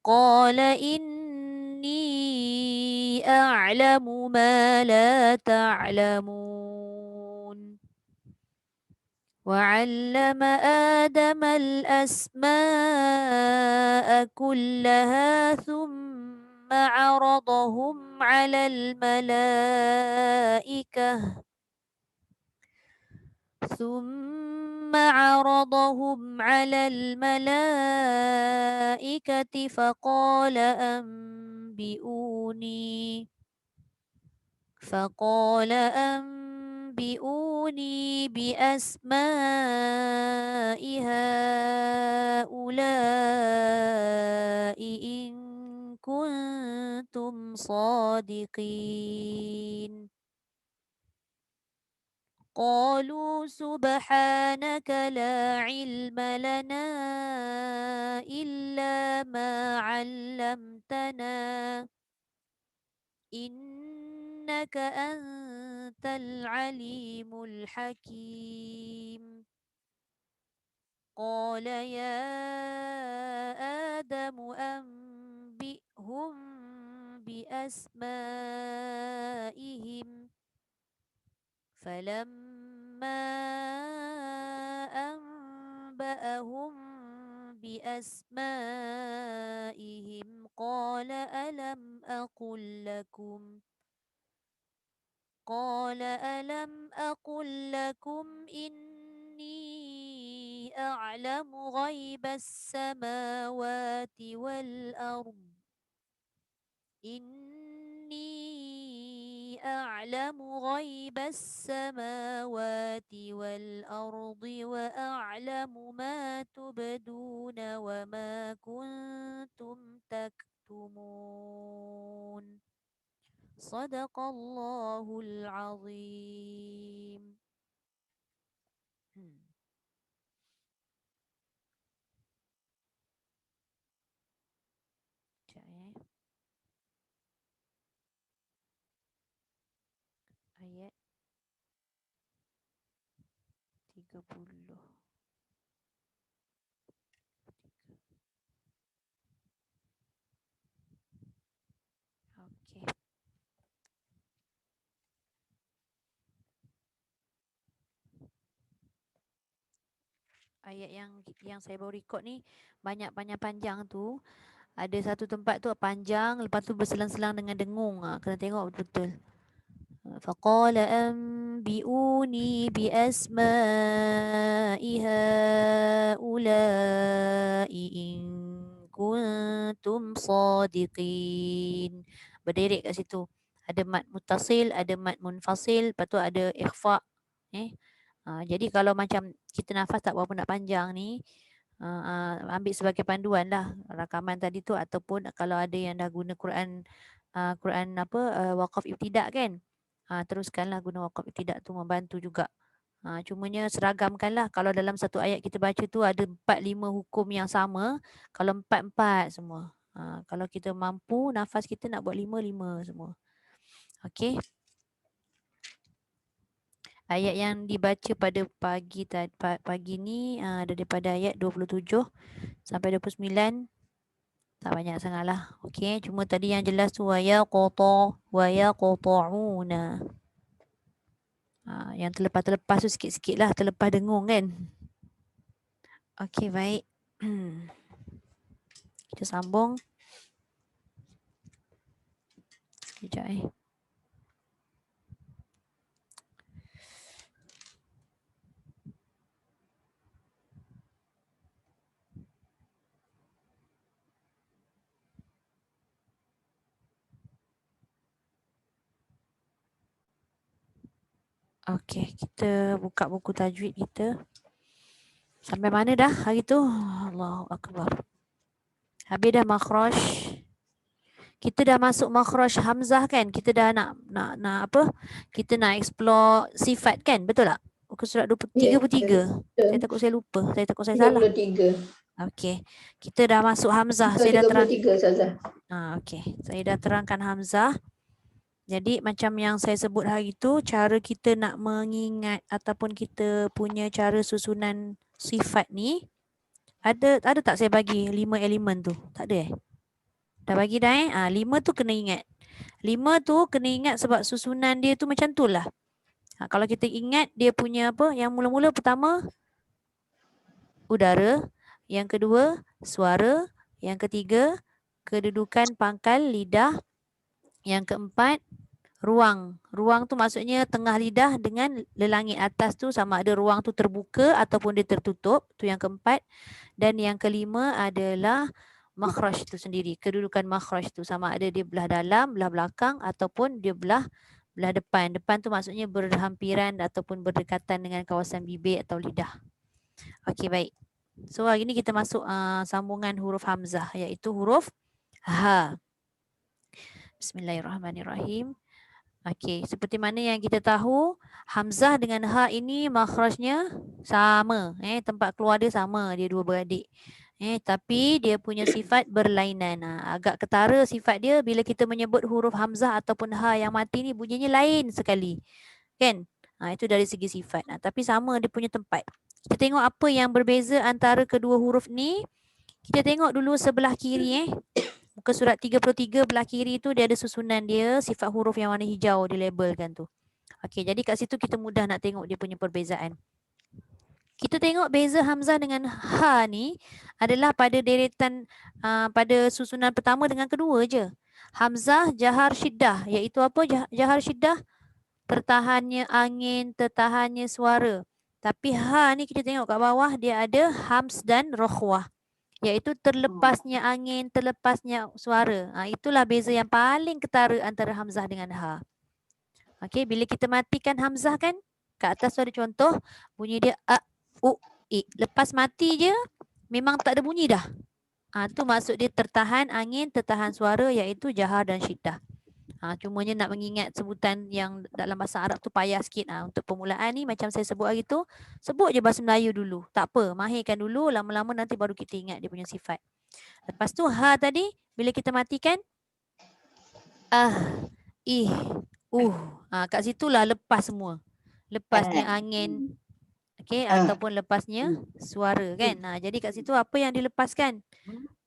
قَالَ إِنِّي أَعْلَمُ مَا لَا تَعْلَمُونَ وَعَلَّمَ آدَمَ الْأَسْمَاءَ كُلَّهَا ثُمَّ عَرَضَهُمْ عَلَى الملائكة فقال أنبئوني بأسماء هؤلاء إن كنتم صادقين قالوا سبحانك لا علم لنا إلا ما علمتنا إنك أنت العليم الحكيم قال يا آدم أنبئهم بأسمائهم فلما أنبأهم بأسمائهم قال ألم أقل لكم إني أعلم غيب السماوات والأرض إني أعلم غيب السماوات والأرض وأعلم ما تبدون وما كنتم تكتمون صدق الله العظيم. Ayat 30. Okey. Ayat yang saya baru record ni banyak panjang tu. Ada satu tempat tu panjang, lepas tu berselang-selang dengan dengung. Kena tengok betul-betul. Faqala anbi'uni bi asma'i haula'i in kuntum sadiqin. Berderet kat situ. Ada mad muttasil, ada mad munfasil, lepas tu ada ikhfa. Jadi kalau macam kita nafas tak berapa nak panjang ni, ambil sebagai panduan lah rakaman tadi tu, ataupun kalau ada yang dah guna Quran waqaf ibtidak kan, teruskanlah guna waqaf ibtidak tu, membantu juga. Cumanya seragamkanlah. Kalau dalam satu ayat kita baca tu ada 4-5 hukum yang sama, kalau 4 semua. Kalau kita mampu nafas kita nak buat 5 semua. Okey. Ayat yang dibaca pada pagi ni daripada ayat 27 sampai 29. Tak banyak sangat lah. Okey, cuma tadi yang jelas tu wa yaqta'una. Yang terlepas tu sikit-sikit lah, terlepas dengung kan. Okey, baik. Kita sambung. Sekejap Okey, kita buka buku tajwid kita. Sampai mana dah hari tu? Allahu Akbar. Habis dah makhraj. Kita dah masuk makhraj hamzah kan? Kita dah nak apa? Kita nak explore sifat kan? Betul tak? Muka surat 33. Saya takut saya lupa. Saya takut saya salah. 33. Okey. Kita dah masuk hamzah. Saya dah terang. 33 Ustazah. Okey. Saya dah terangkan hamzah. Jadi macam yang saya sebut hari tu, cara kita nak mengingat ataupun kita punya cara susunan sifat ni, ada tak saya bagi 5 elemen tu? Tak ada Dah bagi dah 5 tu kena ingat. 5 tu kena ingat sebab susunan dia tu macam tu lah. Kalau kita ingat dia punya apa, yang mula-mula pertama udara, yang kedua suara, yang ketiga kedudukan pangkal lidah, yang keempat ruang. Ruang tu maksudnya tengah lidah dengan lelangit atas tu, sama ada ruang tu terbuka ataupun dia tertutup. Tu yang keempat. Dan yang kelima adalah makhraj tu sendiri. Kedudukan makhraj tu sama ada dia belah dalam, belah belakang ataupun dia belah depan. Depan tu maksudnya berhampiran ataupun berdekatan dengan kawasan bibir atau lidah. Okey, baik. So hari ni kita masuk sambungan huruf hamzah, iaitu huruf ha. Bismillahirrahmanirrahim. Okey, seperti mana yang kita tahu, hamzah dengan ha ini makhrajnya sama, tempat keluar dia sama, dia dua beradik. Tapi dia punya sifat berlainan. Agak ketara sifat dia bila kita menyebut huruf hamzah ataupun ha yang mati ni bunyinya lain sekali. Kan? Itu dari segi sifat. Tapi sama dia punya tempat. Kita tengok apa yang berbeza antara kedua huruf ni. Kita tengok dulu sebelah kiri. Muka surat 33 belah kiri tu dia ada susunan dia, sifat huruf yang warna hijau dilabelkan tu. Okey, jadi kat situ kita mudah nak tengok dia punya perbezaan. Kita tengok beza hamzah dengan ha ni adalah pada deretan pada susunan pertama dengan kedua je. Hamzah jahar syiddah, iaitu apa jahar syiddah? Tertahannya angin, tertahannya suara. Tapi ha ni kita tengok kat bawah dia ada hams dan rokhwah, iaitu terlepasnya angin, terlepasnya suara. Itulah beza yang paling ketara antara hamzah dengan ha. Okey, bila kita matikan hamzah kan, kat atas tu ada contoh bunyi dia a, u, i. Lepas mati je memang tak ada bunyi dah. Tu maksud dia tertahan angin, tertahan suara, iaitu jahar dan syiddah. Cumanya nak mengingat sebutan yang dalam bahasa Arab tu payah sikit. Untuk permulaan ni macam saya sebut hari tu, sebut je bahasa Melayu dulu. Tak apa, mahirkan dulu, lama-lama nanti baru kita ingat dia punya sifat. Lepas tu ha tadi bila kita matikan ih, kat situlah lepas semua. Lepasnya angin, okey, ataupun lepasnya suara kan. Jadi kat situ apa yang dilepaskan?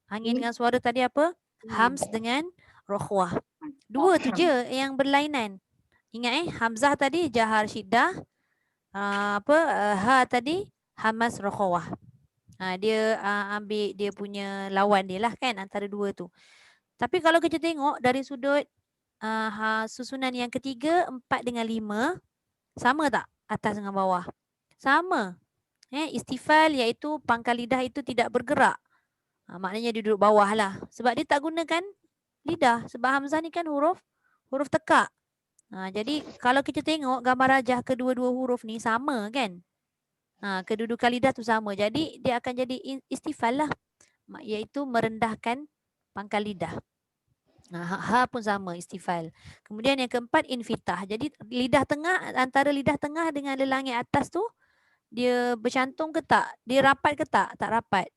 Angin dengan suara tadi apa? Hams dengan rokhwah. Dua tu je yang berlainan. Ingat hamzah tadi jahar syiddah, ha tadi hamas rokhwah. Dia ambil dia punya lawan dia lah kan antara dua tu. Tapi kalau kita tengok dari sudut susunan yang ketiga, 4 dengan 5, sama tak atas dengan bawah? Sama. Istifal iaitu pangkal lidah itu tidak bergerak. Maknanya dia duduk bawah lah. Sebab dia tak gunakan lidah. Sebab hamzah ni kan huruf tekak. Jadi kalau kita tengok gambar rajah kedua-dua huruf ni sama kan? Kedudukan lidah tu sama. Jadi dia akan jadi istifal lah. Iaitu merendahkan pangkal lidah. Ha pun sama, istifal. Kemudian yang keempat, infitah. Jadi lidah tengah, antara lidah tengah dengan lelangit atas tu, dia bercantum ke tak? Dia rapat ke tak? Tak rapat.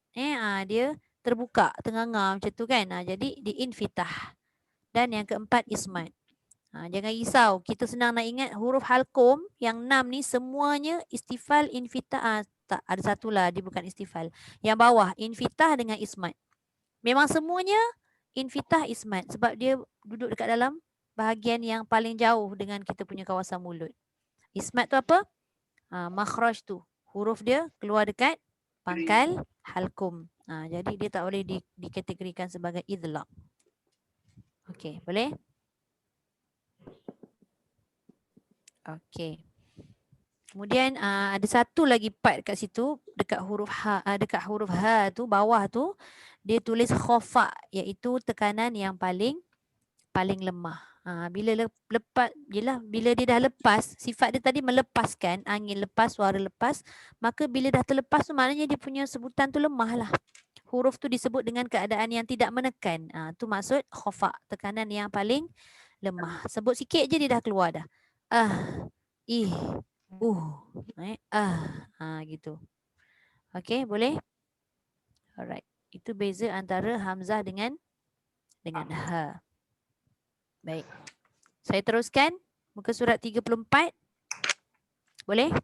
Dia terbuka, tengah-tengah macam tu kan. Jadi di infitah. Dan yang keempat, ismat. Jangan risau, kita senang nak ingat huruf halqum yang 6 ni semuanya istifal, infitah. Tak, ada satulah dia bukan istifal. Yang bawah, infitah dengan ismat. Memang semuanya infitah, ismat. Sebab dia duduk dekat dalam bahagian yang paling jauh dengan kita punya kawasan mulut. Ismat tu apa? Makhraj tu. Huruf dia keluar dekat pangkal halqum. Jadi dia tak boleh dikategorikan sebagai idlaq. Okey, boleh? Okey. Kemudian ada satu lagi part kat situ dekat huruf ha tu bawah tu dia tulis khofa, iaitu tekanan yang paling lemah. Bila bila dia dah lepas, sifat dia tadi melepaskan, angin lepas, suara lepas, maka bila dah terlepas tu maknanya dia punya sebutan tu lemah lah. Huruf tu disebut dengan keadaan yang tidak menekan. Tu maksud khofa, tekanan yang paling lemah. Sebut sikit je dia dah keluar dah. Gitu. Okey, boleh? Alright. Itu beza antara hamzah dengan ha. Baik. Saya teruskan muka surat 34. Boleh?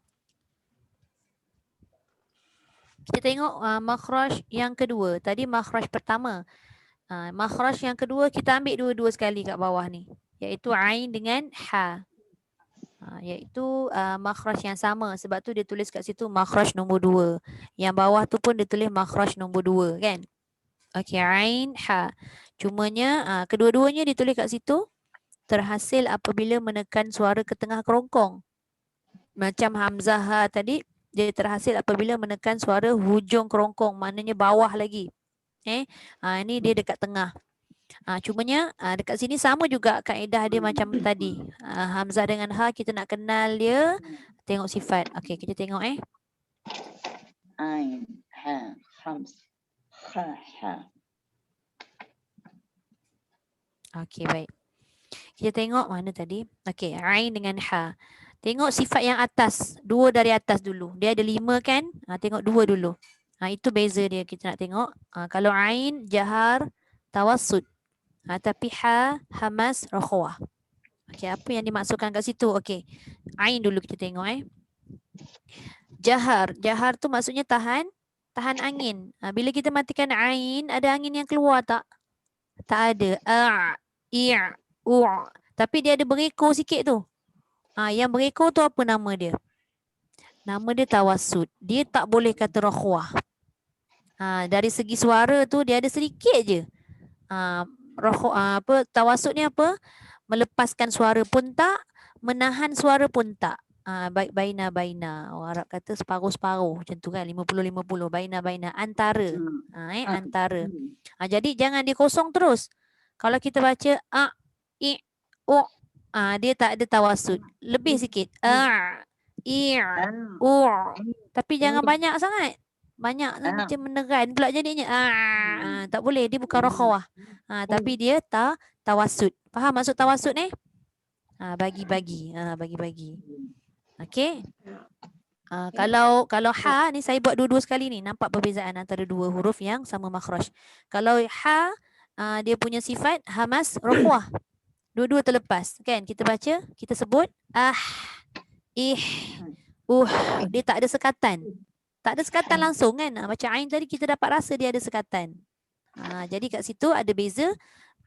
Kita tengok makhraj yang kedua. Tadi makhraj pertama. Makhraj yang kedua kita ambil dua-dua sekali kat bawah ni. Iaitu ain dengan ha. Iaitu makhraj yang sama. Sebab tu dia tulis kat situ makhraj nombor 2. Yang bawah tu pun dia tulis makhraj nombor 2 kan. Okey, ain, ha. Cumanya kedua-duanya ditulis kat situ terhasil apabila menekan suara ke tengah kerongkong. Macam hamzah ha tadi, dia terhasil apabila menekan suara hujung kerongkong, maknanya bawah lagi. Ini dia dekat tengah. Cumanya dekat sini sama juga kaedah dia macam tadi. Hamzah dengan ha kita nak kenal dia, tengok sifat. Okey, kita tengok Ain, ha, khams, kha, ha. Okey, baik. Kita tengok mana tadi. Okey, ain dengan ha. Tengok sifat yang atas, 2 dari atas dulu. Dia ada 5 kan? Tengok 2 dulu. Itu beza dia kita nak tengok. Kalau ain jahar tawassut. Tapi ha hamas rokhwah. Okey, apa yang dimaksudkan kat situ? Okey. Ain dulu kita tengok Jahar. Jahar tu maksudnya tahan angin. Bila kita matikan ain, ada angin yang keluar tak? Tak ada. Tapi dia ada berekor sikit tu. Yang berekor tu apa nama dia? Nama dia tawassut. Dia tak boleh kata rokhwah. Dari segi suara tu dia ada sedikit je. Tawassut ni apa? Melepaskan suara pun tak, menahan suara pun tak. Baina. Orang Arab kata separuh-separuh macam tu kan, 50-50, baina, antara. Antara. Jadi jangan dia kosong terus. Kalau kita baca Dia tak ada tawasud. Lebih sikit. Tapi jangan banyak sangat. Banyak tu macam meneran pula jadinya. Tak boleh. Dia bukan rokhawah. Tapi dia tawasud. Faham maksud tawasud ni? Bagi-bagi. Bagi-bagi. Okey. Kalau ha ni saya buat dua-dua sekali ni, nampak perbezaan antara dua huruf yang sama makhraj. Kalau ha dia punya sifat hamas rokhwah. Dua-dua terlepas, kan? Kita baca, kita sebut dia tak ada sekatan. Tak ada sekatan langsung kan? Macam ain tadi kita dapat rasa dia ada sekatan. Jadi kat situ ada beza.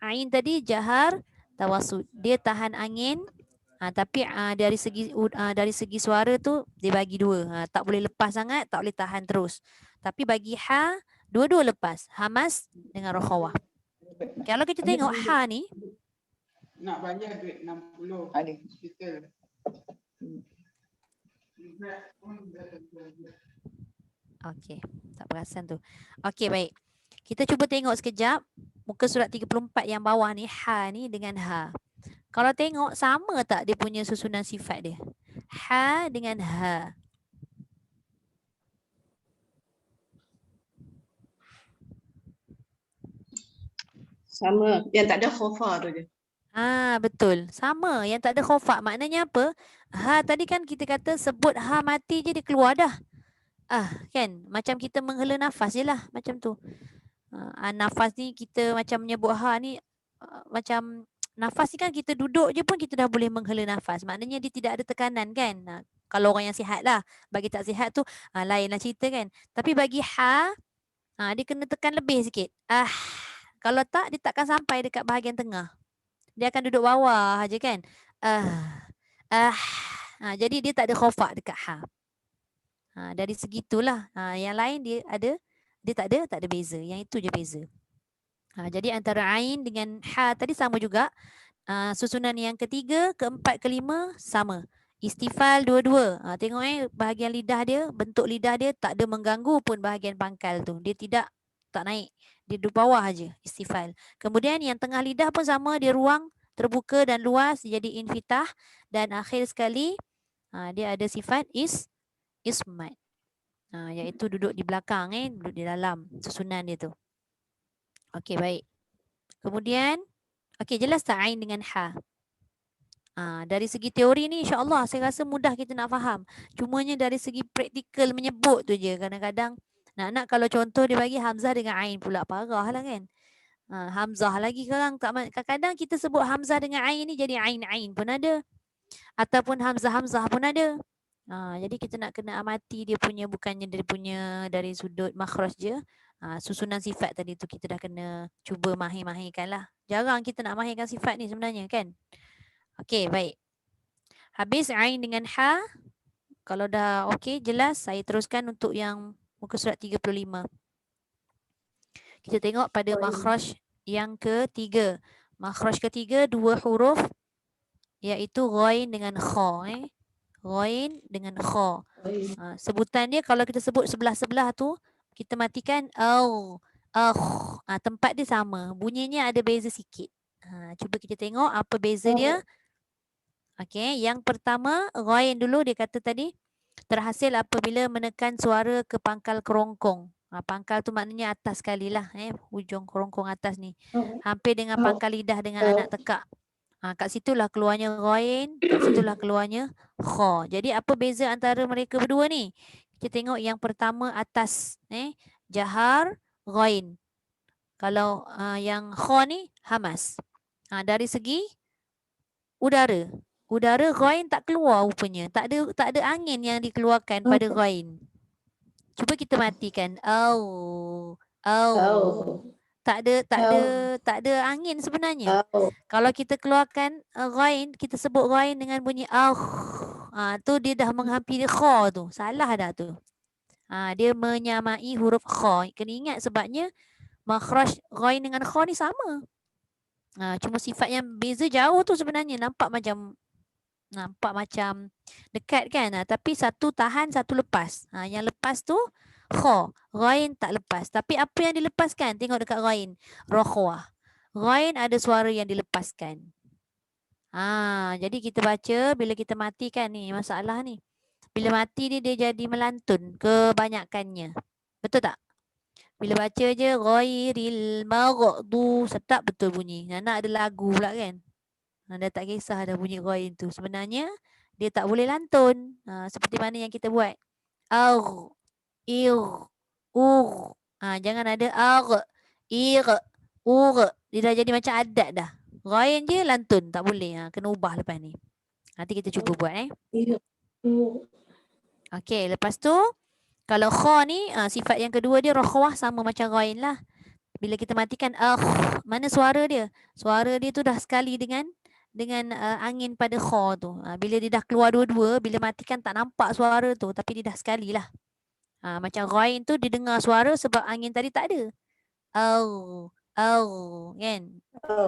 Ain tadi jahar tawasud. Dia tahan angin. Tapi dari segi suara tu dia bagi dua. Tak boleh lepas sangat, tak boleh tahan terus. Tapi bagi ha, dua-dua lepas. Hamas dengan rokhawah. Kalau kita tengok ha ni, nak bayar duit 60 ada hospital. okey, tak perasan tu. Okey, baik. Kita cuba tengok sekejap muka surat 34 yang bawah ni, ha ni dengan ha. Kalau tengok sama tak dia punya susunan sifat dia? Ha dengan ha. Sama, yang tak ada khofa tu je. Betul. Sama, yang tak ada khofa. Maknanya apa? Ha tadi kan kita kata sebut ha mati je dia keluar dah. Kan? Macam kita menghela nafas je lah. Macam tu. Nafas ni kita macam menyebut ha ni macam nafas ni kan kita duduk je pun kita dah boleh menghela nafas. Maknanya dia tidak ada tekanan kan. Kalau orang yang sihat lah. Bagi tak sihat tu lainlah cerita kan. Tapi bagi ha, dia kena tekan lebih sikit. Kalau tak dia takkan sampai dekat bahagian tengah. Dia akan duduk bawah aja kan. Jadi dia tak ada khofa dekat ha. Dari segitulah. Yang lain dia tak ada beza. Yang itu je beza. Jadi antara ain dengan ha tadi sama juga. Susunan yang ketiga, keempat, kelima sama. Istifal dua-dua. Tengok bahagian lidah dia, bentuk lidah dia tak ada mengganggu pun bahagian pangkal tu. Dia tak naik. Dia di bawah aja istifal. Kemudian yang tengah lidah pun sama, dia ruang, terbuka dan luas jadi infitah, dan akhir sekali dia ada sifat ismat. Iaitu duduk di belakang duduk di dalam susunan dia tu. Okey, baik. Kemudian, okey, jelas tak ain dengan ha? Dari segi teori ni insya-Allah saya rasa mudah kita nak faham. Cumanya dari segi praktikal menyebut tu je. Kadang-kadang nak kalau contoh dia bagi hamzah dengan ain pula, parah lah kan. Hamzah lagi sekarang. Kadang-kadang kita sebut hamzah dengan ain ni jadi ain-ain pun ada. Ataupun hamzah-hamzah pun ada. Jadi kita nak kena amati dia punya, bukannya dia punya dari sudut makhraj je. Susunan sifat tadi tu kita dah kena cuba mahir-mahirkan lah. Jarang kita nak mahirkan sifat ni sebenarnya kan. Okey, baik. Habis ain dengan ha. Kalau dah okey, jelas, saya teruskan untuk yang muka surat 35. Kita tengok pada makhraj yang ketiga. Makhraj ketiga dua huruf iaitu ghain dengan kha. Ghain dengan kha. Sebutan dia kalau kita sebut sebelah-sebelah tu, kita matikan tempat dia sama. Bunyinya ada beza sikit. Cuba kita tengok apa beza dia. Okey, yang pertama ghain dulu, dia kata tadi terhasil apabila menekan suara ke pangkal kerongkong. Pangkal tu maknanya atas sekali lah. Hujung kerongkong atas ni. Hampir dengan pangkal lidah dengan anak tekak. Kat situlah keluarnya ghain, kat situlah keluarnya kha. Jadi apa beza antara mereka berdua ni? Kita tengok yang pertama atas. Jahar ghain. Kalau yang kha ni hamas. Dari segi udara. Udara ghain tak keluar rupanya. Tak ada angin yang dikeluarkan pada ghain. Cuba kita matikan. Tak ada angin sebenarnya. Kalau kita keluarkan ghain, kita sebut ghain dengan bunyi tu dia dah menghampiri kha tu. Salah dah tu. Dia menyamai huruf kha. Kena ingat sebabnya makhraj ghain dengan kha ni sama. Cuma sifat yang beza jauh tu sebenarnya. Nampak macam dekat kan. Tapi satu tahan, satu lepas. Yang lepas tu kha. Ghain tak lepas. Tapi apa yang dilepaskan? Tengok dekat ghain. Rokhwah. Ghain ada suara yang dilepaskan. Jadi kita baca bila kita matikan ni masalah ni. Bila mati dia jadi melantun kebanyakannya. Betul tak? Bila baca je ghairil maghdu, sedap betul bunyi. Nak ada lagu pula kan. Dah tak kisah dah bunyi ghair tu. Sebenarnya dia tak boleh lantun. Seperti mana yang kita buat. Ir, ur. Jangan ada ir, ur. Dia dah jadi macam adat dah. Ghain je lantun, tak boleh. Kena ubah lepas ni. Nanti kita cuba buat Okey, lepas tu kalau kha ni sifat yang kedua dia rakhwah sama macam ghain lah. Bila kita matikan mana suara dia? Suara dia tu dah sekali dengan angin pada kha tu. Bila dia dah keluar dua-dua, bila matikan tak nampak suara tu tapi dia dah sekali lah. Macam ghain tu didengar suara sebab angin tadi tak ada. Kan?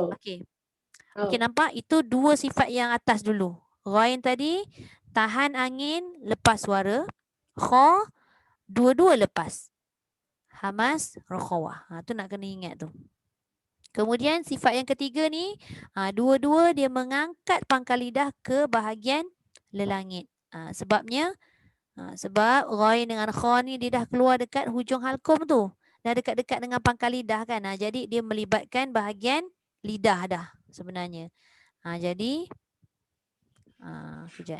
Okey. Okey, nampak? Itu dua sifat yang atas dulu. Ghain tadi tahan angin, lepas suara. Kha dua-dua lepas. Hamas, rakhawah. Tu nak kena ingat tu. Kemudian sifat yang ketiga ni, dua-dua dia mengangkat pangkal lidah ke bahagian lelangit. Sebabnya, sebab ghain dengan kha ni dia dah keluar dekat hujung halkum tu. Dah dekat-dekat dengan pangkal lidah kan. Jadi dia melibatkan bahagian lidah dah sebenarnya. Jadi, kejap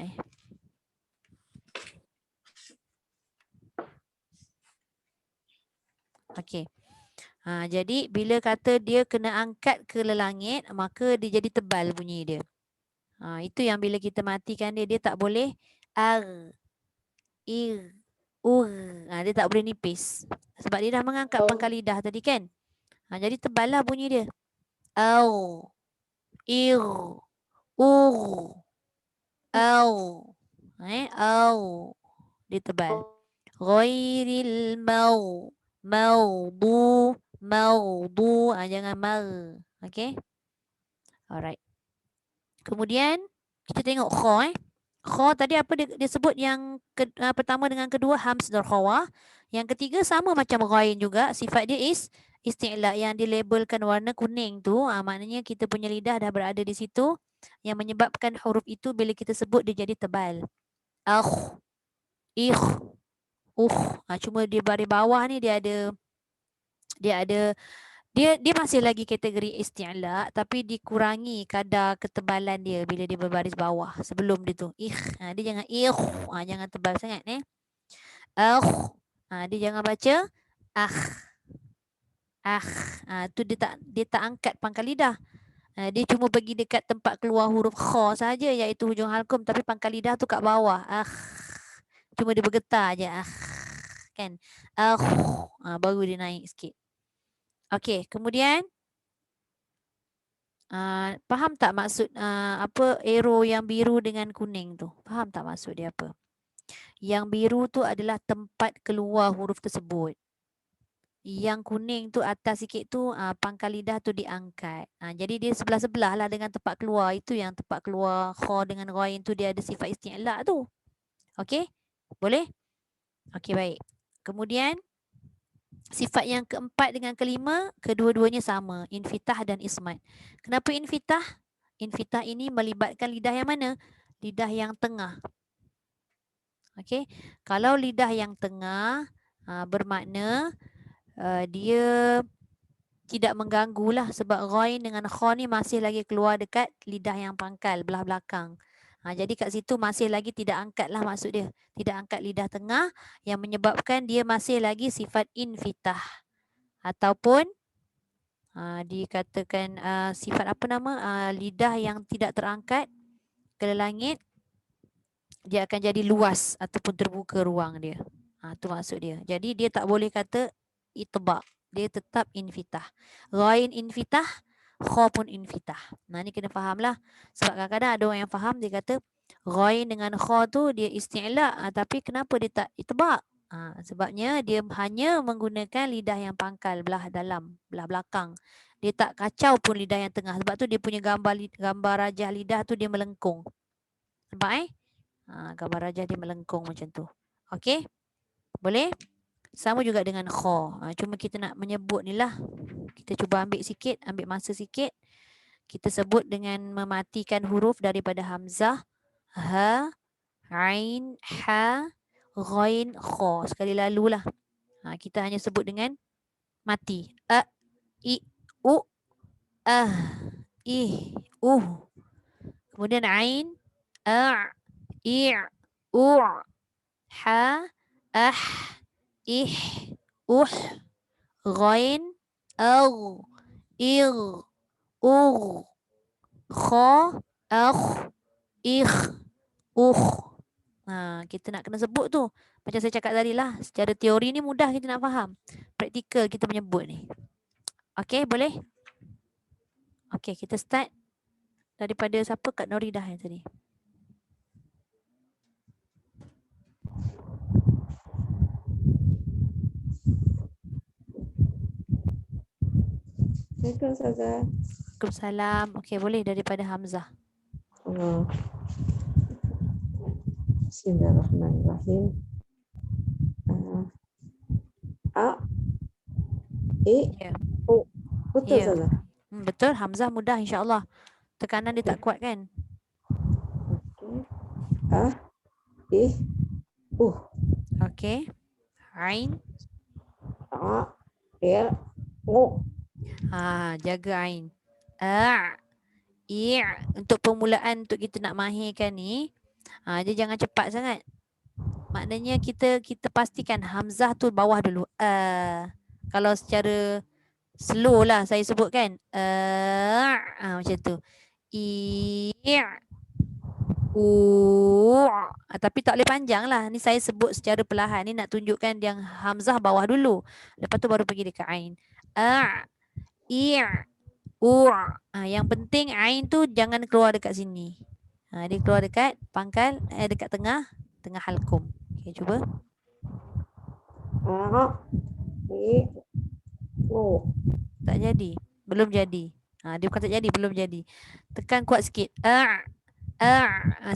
Okey. Jadi bila kata dia kena angkat ke lelangit, maka dia jadi tebal bunyi dia. Itu yang bila kita matikan dia tak boleh dia tak boleh nipis. Sebab dia dah mengangkat pangkal lidah tadi kan. Jadi tebal lah bunyi dia. Dia tebal. Ghairil maudu, jangan mar. Okay. Alright. Kemudian kita tengok kha. Kha tadi apa dia sebut yang pertama dengan kedua hams dan khawah. Yang ketiga sama macam ghain juga. Sifat dia isti'la yang dilabelkan warna kuning tu. Maknanya kita punya lidah dah berada di situ. Yang menyebabkan huruf itu bila kita sebut dia jadi tebal. Cuma di baris bawah ni dia masih lagi kategori isti'la tapi dikurangi kadar ketebalan dia bila dia berbaris bawah sebelum dia tu dia jangan jangan tebal sangat dia jangan baca tu dia tak angkat pangkal lidah. Dia cuma pergi dekat tempat keluar huruf kha saja iaitu hujung halkum tapi pangkal lidah tu kat bawah. Cuma dia bergetar je kan. Baru dia naik sikit. Okey, kemudian faham tak maksud apa arrow yang biru dengan kuning tu? Faham tak maksud dia apa? Yang biru tu adalah tempat keluar huruf tersebut. Yang kuning tu atas sikit tu pangkal lidah tu diangkat. Jadi dia sebelah-sebelah lah dengan tempat keluar. Itu yang tempat keluar kha dengan ghain tu dia ada sifat isti'la tu. Okey? Boleh? Okey, baik. Kemudian sifat yang keempat dengan kelima, kedua-duanya sama, infitah dan ismat. Kenapa infitah? Infitah ini melibatkan lidah yang mana? Lidah yang tengah. Okey. Kalau lidah yang tengah bermakna dia tidak mengganggulah sebab ghain dengan kha ni masih lagi keluar dekat lidah yang pangkal belah belakang. Jadi kat situ masih lagi tidak angkat lah maksud dia. Tidak angkat lidah tengah yang menyebabkan dia masih lagi sifat infitah. Ataupun dikatakan sifat apa nama? Lidah yang tidak terangkat ke langit. Dia akan jadi luas ataupun terbuka ruang dia. Itu maksud dia. Jadi dia tak boleh kata itba'. Dia tetap infitah. Ghain infitah, kha pun infitah. Ni kena faham lah. Sebab kadang-kadang ada orang yang faham dia kata ghain dengan kha tu dia isti'la tapi kenapa dia tak itba'? Sebabnya dia hanya menggunakan lidah yang pangkal belah dalam, belah belakang. Dia tak kacau pun lidah yang tengah. Sebab tu dia punya gambar rajah lidah tu dia melengkung. Nampak gambar rajah dia melengkung macam tu. Okey? Boleh? Sama juga dengan kha. Cuma kita nak menyebut ni lah. Kita cuba ambil sikit, ambil masa sikit. kita sebut dengan mematikan huruf daripada hamzah, ha, ain, ha, ghain, kha. Sekali lalu lah. Kita hanya sebut dengan mati. A, i, u, ah, ih, Kemudian ain, a, i, u, ha, ah, ih, ghain, ir, kha, ikh, kita nak kena sebut tu. Macam saya cakap tadi lah. Secara teori ni mudah kita nak faham. Praktikal kita menyebut ni. Okey, boleh? Okey, kita start daripada siapa? Kak Noridah yang tadi. Assalamualaikum Ustazah. Waalaikumsalam. Okey, boleh daripada Hamzah. Bismillahirrahmanirrahim. A, I, U. Betul Ustazah? Betul, Hamzah mudah insya-Allah. Tekanan dia tak kuat kan? A, I, U. Okey. Ain. A, I, U. Jaga ain. Untuk permulaan untuk kita nak mahirkan ni, dia jangan cepat sangat. Maknanya kita pastikan hamzah tu bawah dulu. Kalau secara slow lah saya sebutkan. Macam tu. Tapi tak boleh panjang lah. Ni saya sebut secara perlahan. Ni nak tunjukkan yang hamzah bawah dulu. Lepas tu baru pergi dekat ain. Yang penting ain tu jangan keluar dekat sini. Dia keluar dekat pangkal, dekat tengah halkum. Okey, cuba. Tak jadi. Belum jadi. Dia bukan tak jadi, belum jadi. Tekan kuat sikit.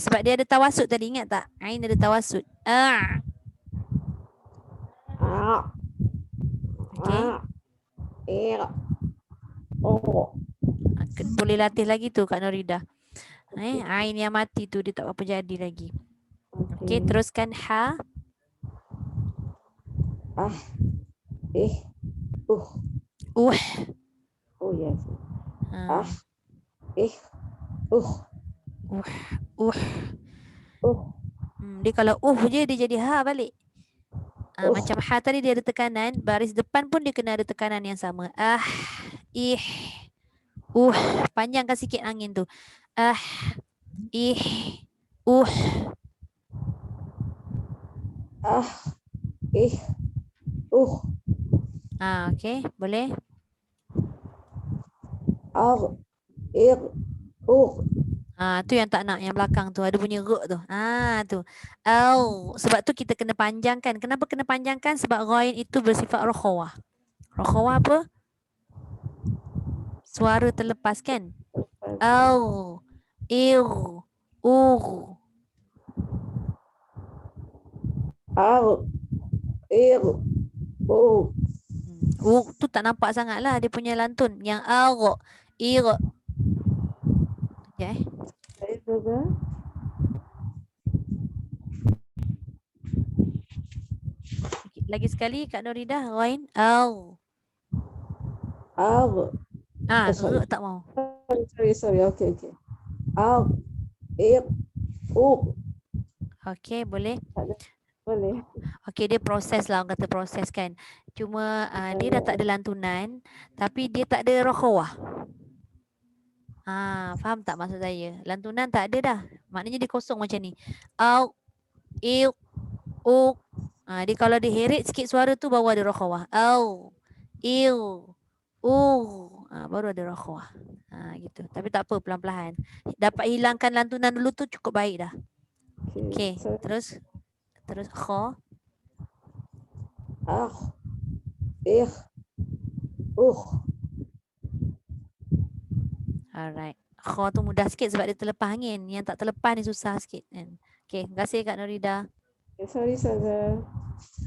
Sebab dia ada tawasud tadi, ingat tak? Ain ada tawasud. Okey. Boleh latih lagi tu Kak Noridah. Ain yang mati tu dia tak apa jadi lagi. Okey, teruskan ha. Oh yes. Dia kalau je dia jadi ha balik. Macam ha tadi dia ada tekanan, baris depan pun dia kena ada tekanan yang sama. Panjangkan sikit angin tu. Okey, boleh. Tu yang tak nak, yang belakang tu ada bunyi r tu. Tu. Sebab tu kita kena panjangkan. Kenapa kena panjangkan? Sebab ghain itu bersifat rokhawah. Rokhawah apa? Suara terlepas kan? Tu tak nampak sangat lah dia punya lantun. Yang okay. Lagi sekali Kak Noridah, ghain tak mau. Sorry. Okay. Okey, boleh. Boleh. Okey, dia proses lah, orang kata proses kan. Cuma dia dah tak ada lantunan, tapi dia tak ada rokhawah. Faham tak maksud saya? Lantunan tak ada dah. Maknanya dia kosong macam ni. Dia kalau dia heret sikit suara tu baru ada rokhawah. Baru ada rokhawah. Gitu. Tapi tak apa, pelan-pelan. Dapat hilangkan lantunan dulu tu cukup baik dah. Okey, terus kha. Alright. Kha tu mudah sikit sebab dia terlepas angin. Yang tak terlepas ni susah sikit kan. Okey, terima kasih Kak Noridah. Sorry Ustazah.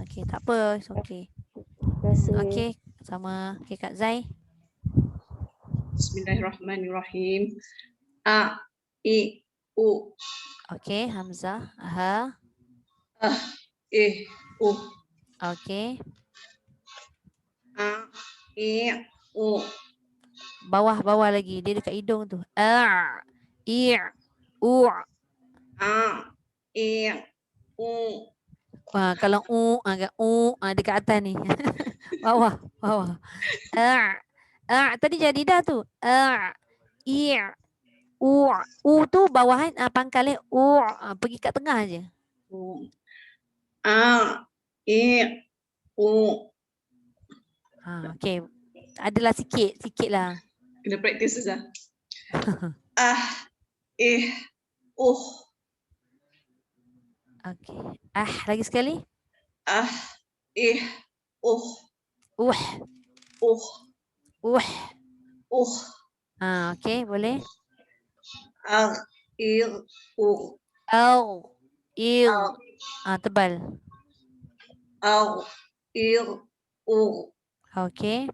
Okey, tak apa. It's okay. Terima kasih. Okey, sama. Okey, Kak Zai. Bismillahirrahmanirrahim. A, I, U. Okey, hamzah. Ha. U. Okey. A, I, U. Bawah lagi. Dia dekat hidung tu. A, I, U. A, I, U. Kalau dekat atas ni. bawah. Tadi jadi dah tu. I, U tu bawahan pangkalnya pergi kat tengah aje. A, I, U. Okey. Adalah sikit lah. Kena praktis saja. I, U. Okey. Lagi sekali. I, U. Okey, boleh. U. Tebal. U. Okey.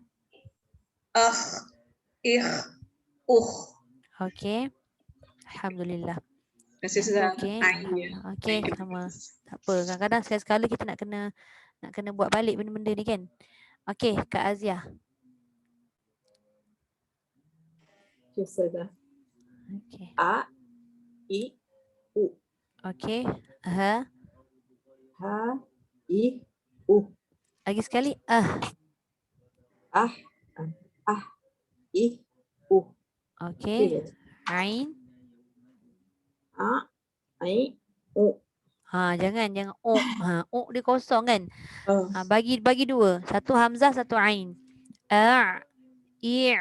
U. Okey. Alhamdulillah. Terima kasih sudah. Okey. Okey, sama. Tak apa. Kadang-kadang sekali-sekala kita nak kena buat balik benda-benda ni kan. Okey, Kak Azia. Okay, Ustazah. Okey. A, I, U. Okey. Ha, I, U. lagi sekali. I, U. Okey. Ain. I, U. Jangan dia kosong kan. Bagi dua. Satu hamzah, satu ain. I,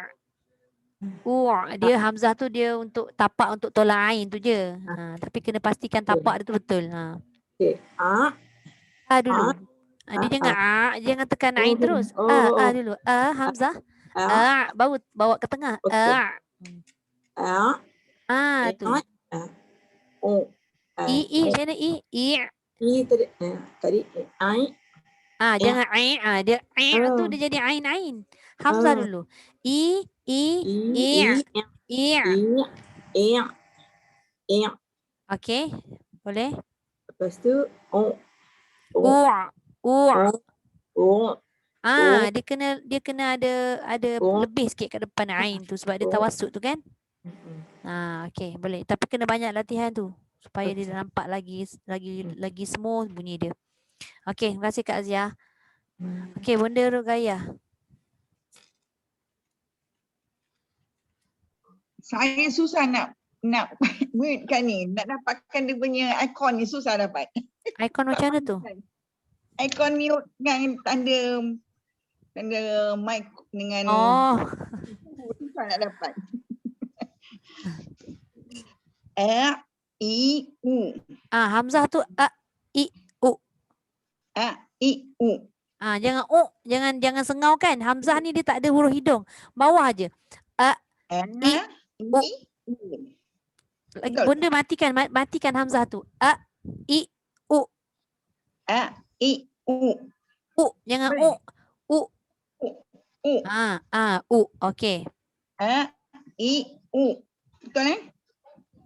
U. Dia hamzah tu dia untuk tapak untuk tolak ain tu je. Tapi kena pastikan tapak dia tu betul. Okay. Dulu. Dia jangan tekan ain terus. Dulu. Hamzah. Baru bawa ke tengah. Tu. I macam mana I? I tadi I. Jangan ain. Dia tu dia jadi ain. Hamzah dulu. I. Okey. Boleh? Lepas tu dia kena ada lebih sikit kat depan ain tu sebab dia tawassut tu kan? Okey, boleh. Tapi kena banyak latihan tu supaya dia nampak lagi smooth bunyi dia. Okey, terima kasih Kak Azia. Okey, Bunda Rugaya. Saya susah nak mute-kan ni. Nak dapatkan dia punya ikon ni susah dapat. Ikon macam mana tu? Ikon mute yang tanda mic dengan susah nak dapat. I, U. Hamzah tu I, U. I, U. Jangan sengau kan. Hamzah ni dia tak ada huruf hidung. Bawah je. I, U. Bunda matikan hamzah tu. I, U. I, U. Jangan U. U. Okey. I, U. Betul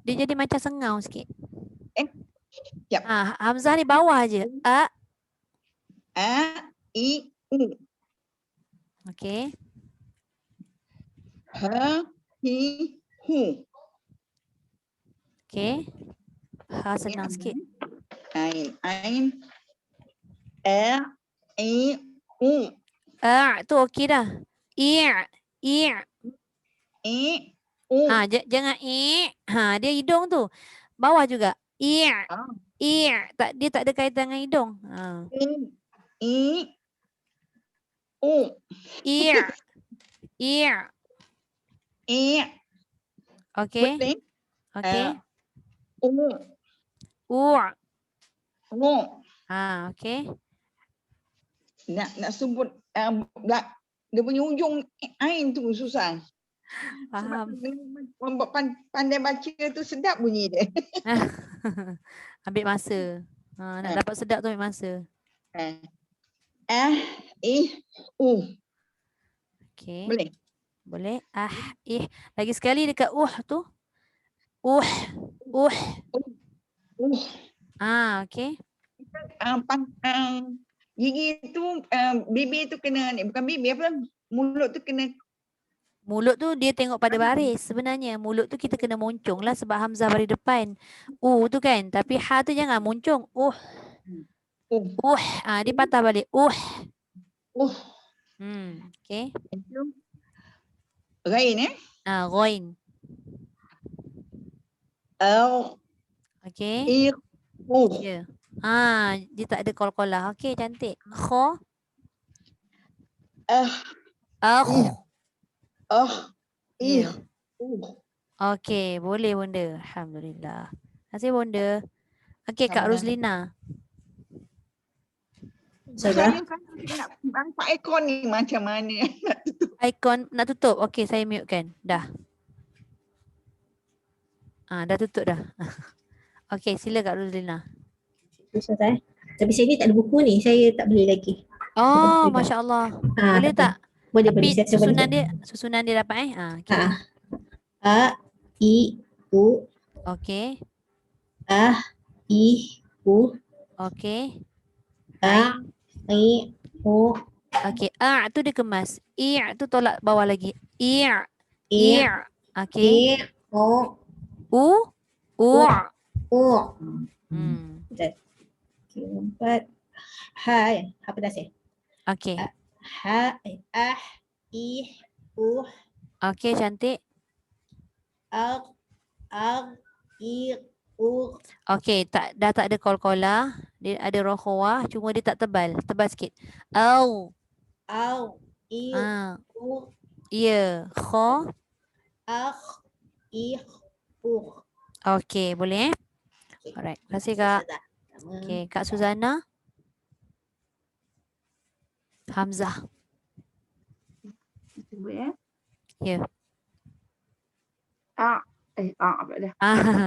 Dia jadi macam sengau sikit. Yep. Hamzah ni bawah je. I, U. Okey. Hi, hu. Okey. Senang sikit. Ain. I, U. Tu okey dah. I, U. Jangan dia hidung tu. Bawah juga. Dia tak ada kaitan dengan hidung. I, U. Okey. Okey. Okey. Nak sebut dia punya ujung ain tu susah. Faham. Sebab pandai baca tu sedap bunyi dia. Ambil masa. Nak dapat sedap tu ambil masa. U. Okey. Boleh? Boleh. Ih. Lagi sekali dekat tu. Uh. Okey. Gigi tu bibir tu kena ni, bukan bibir apa, mulut tu kena. Mulut tu dia tengok pada baris. Sebenarnya mulut tu kita kena moncong lah sebab hamzah baris depan. Tu kan. Tapi ha tu jangan moncong. Dia patah balik. Okey. Ghain Ghain. Okey. Ya. Dia tak ada qalqalah. Okey, cantik. Kha. Ya. Okey, boleh Bunda. Alhamdulillah. Terima kasih Bunda. Okey, Kak Ruzlina. Saya nak nampak ikon ni macam mana. Ikon nak tutup. Okey, saya mute kan. Dah. Dah tutup dah. Okey, sila Kak Ruzlina. Ustazah. Tapi saya ni tak ada buku ni. Saya tak boleh lagi. Masya Allah. Boleh tak? Boleh, tapi boleh. susunan dia dapat Okay. A, I, U. Okey. A, I, U. Okey. A, I, U. Okey. A tu dia kemas. I tu tolak bawah lagi. I. I, Okey. U. U. Betul. Okey, 4. Ha, apa dah saya? Okey. I, U. Okey, cantik. I, U. Okey, dah tak ada qalqalah. Dia ada rokhawah, cuma dia tak tebal. Tebal sikit. Au. I, U. Ya. Kha. I, U. Okey, boleh Alright. Terima kasih Kak. Okey, Kak Suzana. Hamzah. Cuba Ya. apa dah?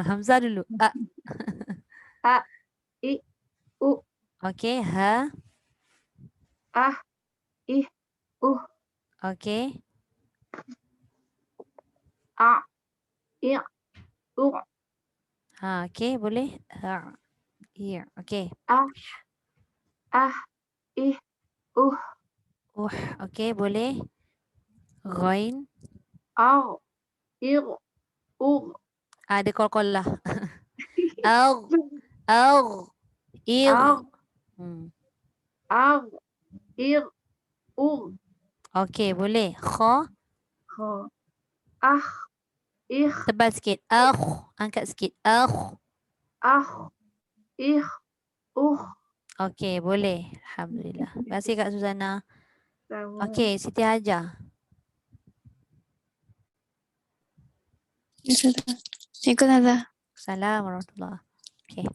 Hamzah dulu. I, U. Okey, ha. I, U. Okey. I, U. Okey, boleh. Ya, okey. I, U. Okey, boleh. Ghain. I, U. Ada qalqalah. Au. Ir. Ir, U. Okey, boleh. Kha. Tebal sikit. Angkat sikit. Okey, boleh. Alhamdulillah. Terima kasih Kak Suzana. Okey, Siti Hajar. Assalamualaikum. Assalamualaikum warahmatullahi. Okey.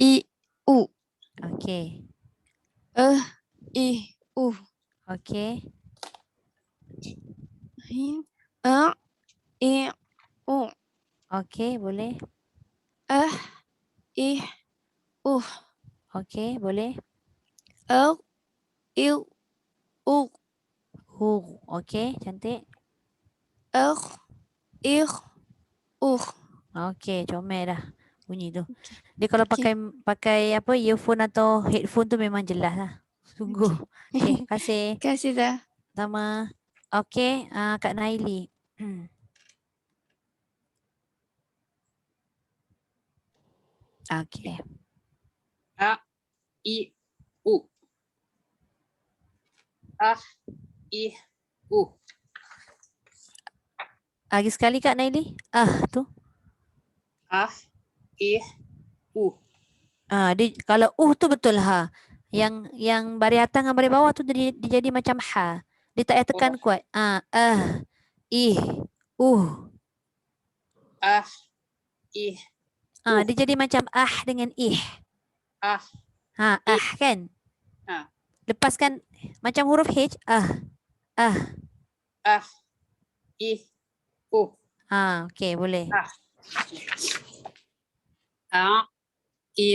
I, U. Okey. I, U. Okey. I, U. Okey, boleh. I, U. Okey, boleh. I, U. Okey, cantik. I, U. Okey, comel dah bunyi tu. Dia kalau pakai apa earphone atau headphone tu memang jelas lah. Sungguh. Okey, terima kasih. Terima kasih dah. Sama. Okey, Kak Naili. Okey. A, I, U. I, U. Lagi sekali Kak Naili. Tu. I, U. Dia kalau tu betul ha. Yang baris atas dengan baris bawah tu dia jadi macam ha. Dia tak payah tekan kuat. I, dia jadi macam dengan ih. Kan? Lepaskan macam huruf H. I, U. Okey, boleh. I,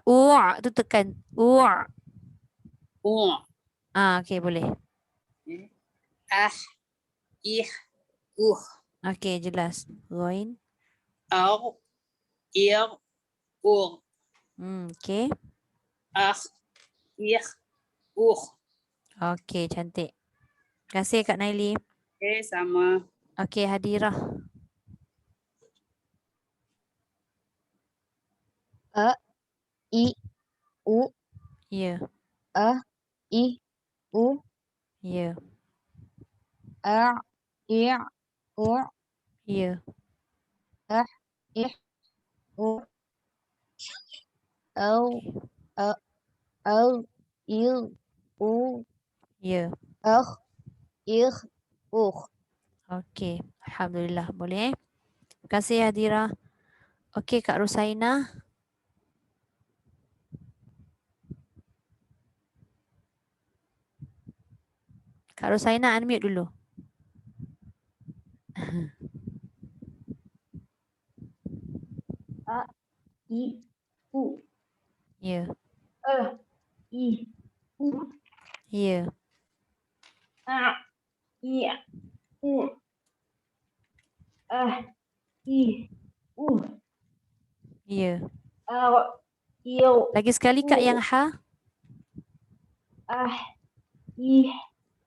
U. Tu tekan. Okey, boleh. Ah, ih, Okey, jelas. Ghain. au, ir, Okey. ah, ih, Okey, cantik. Terima kasih Kak Naili. Okay, sama. Okey, Hadirah. A, I, U, Ya. A, I, U, Ya. A, I, U, Ya. A, I, U, Au, A, Au, Il, U, Ya. Ir, Okey, alhamdulillah. Boleh? Terima kasih Hadirah. Okey, Kak Rusaina. Kak Rusaina unmute dulu. A, I, U. Ya. A, I, U. Ya. A, I, U. A, I, U. Ya. A, I, Lagi sekali Kak yang ha. A, I,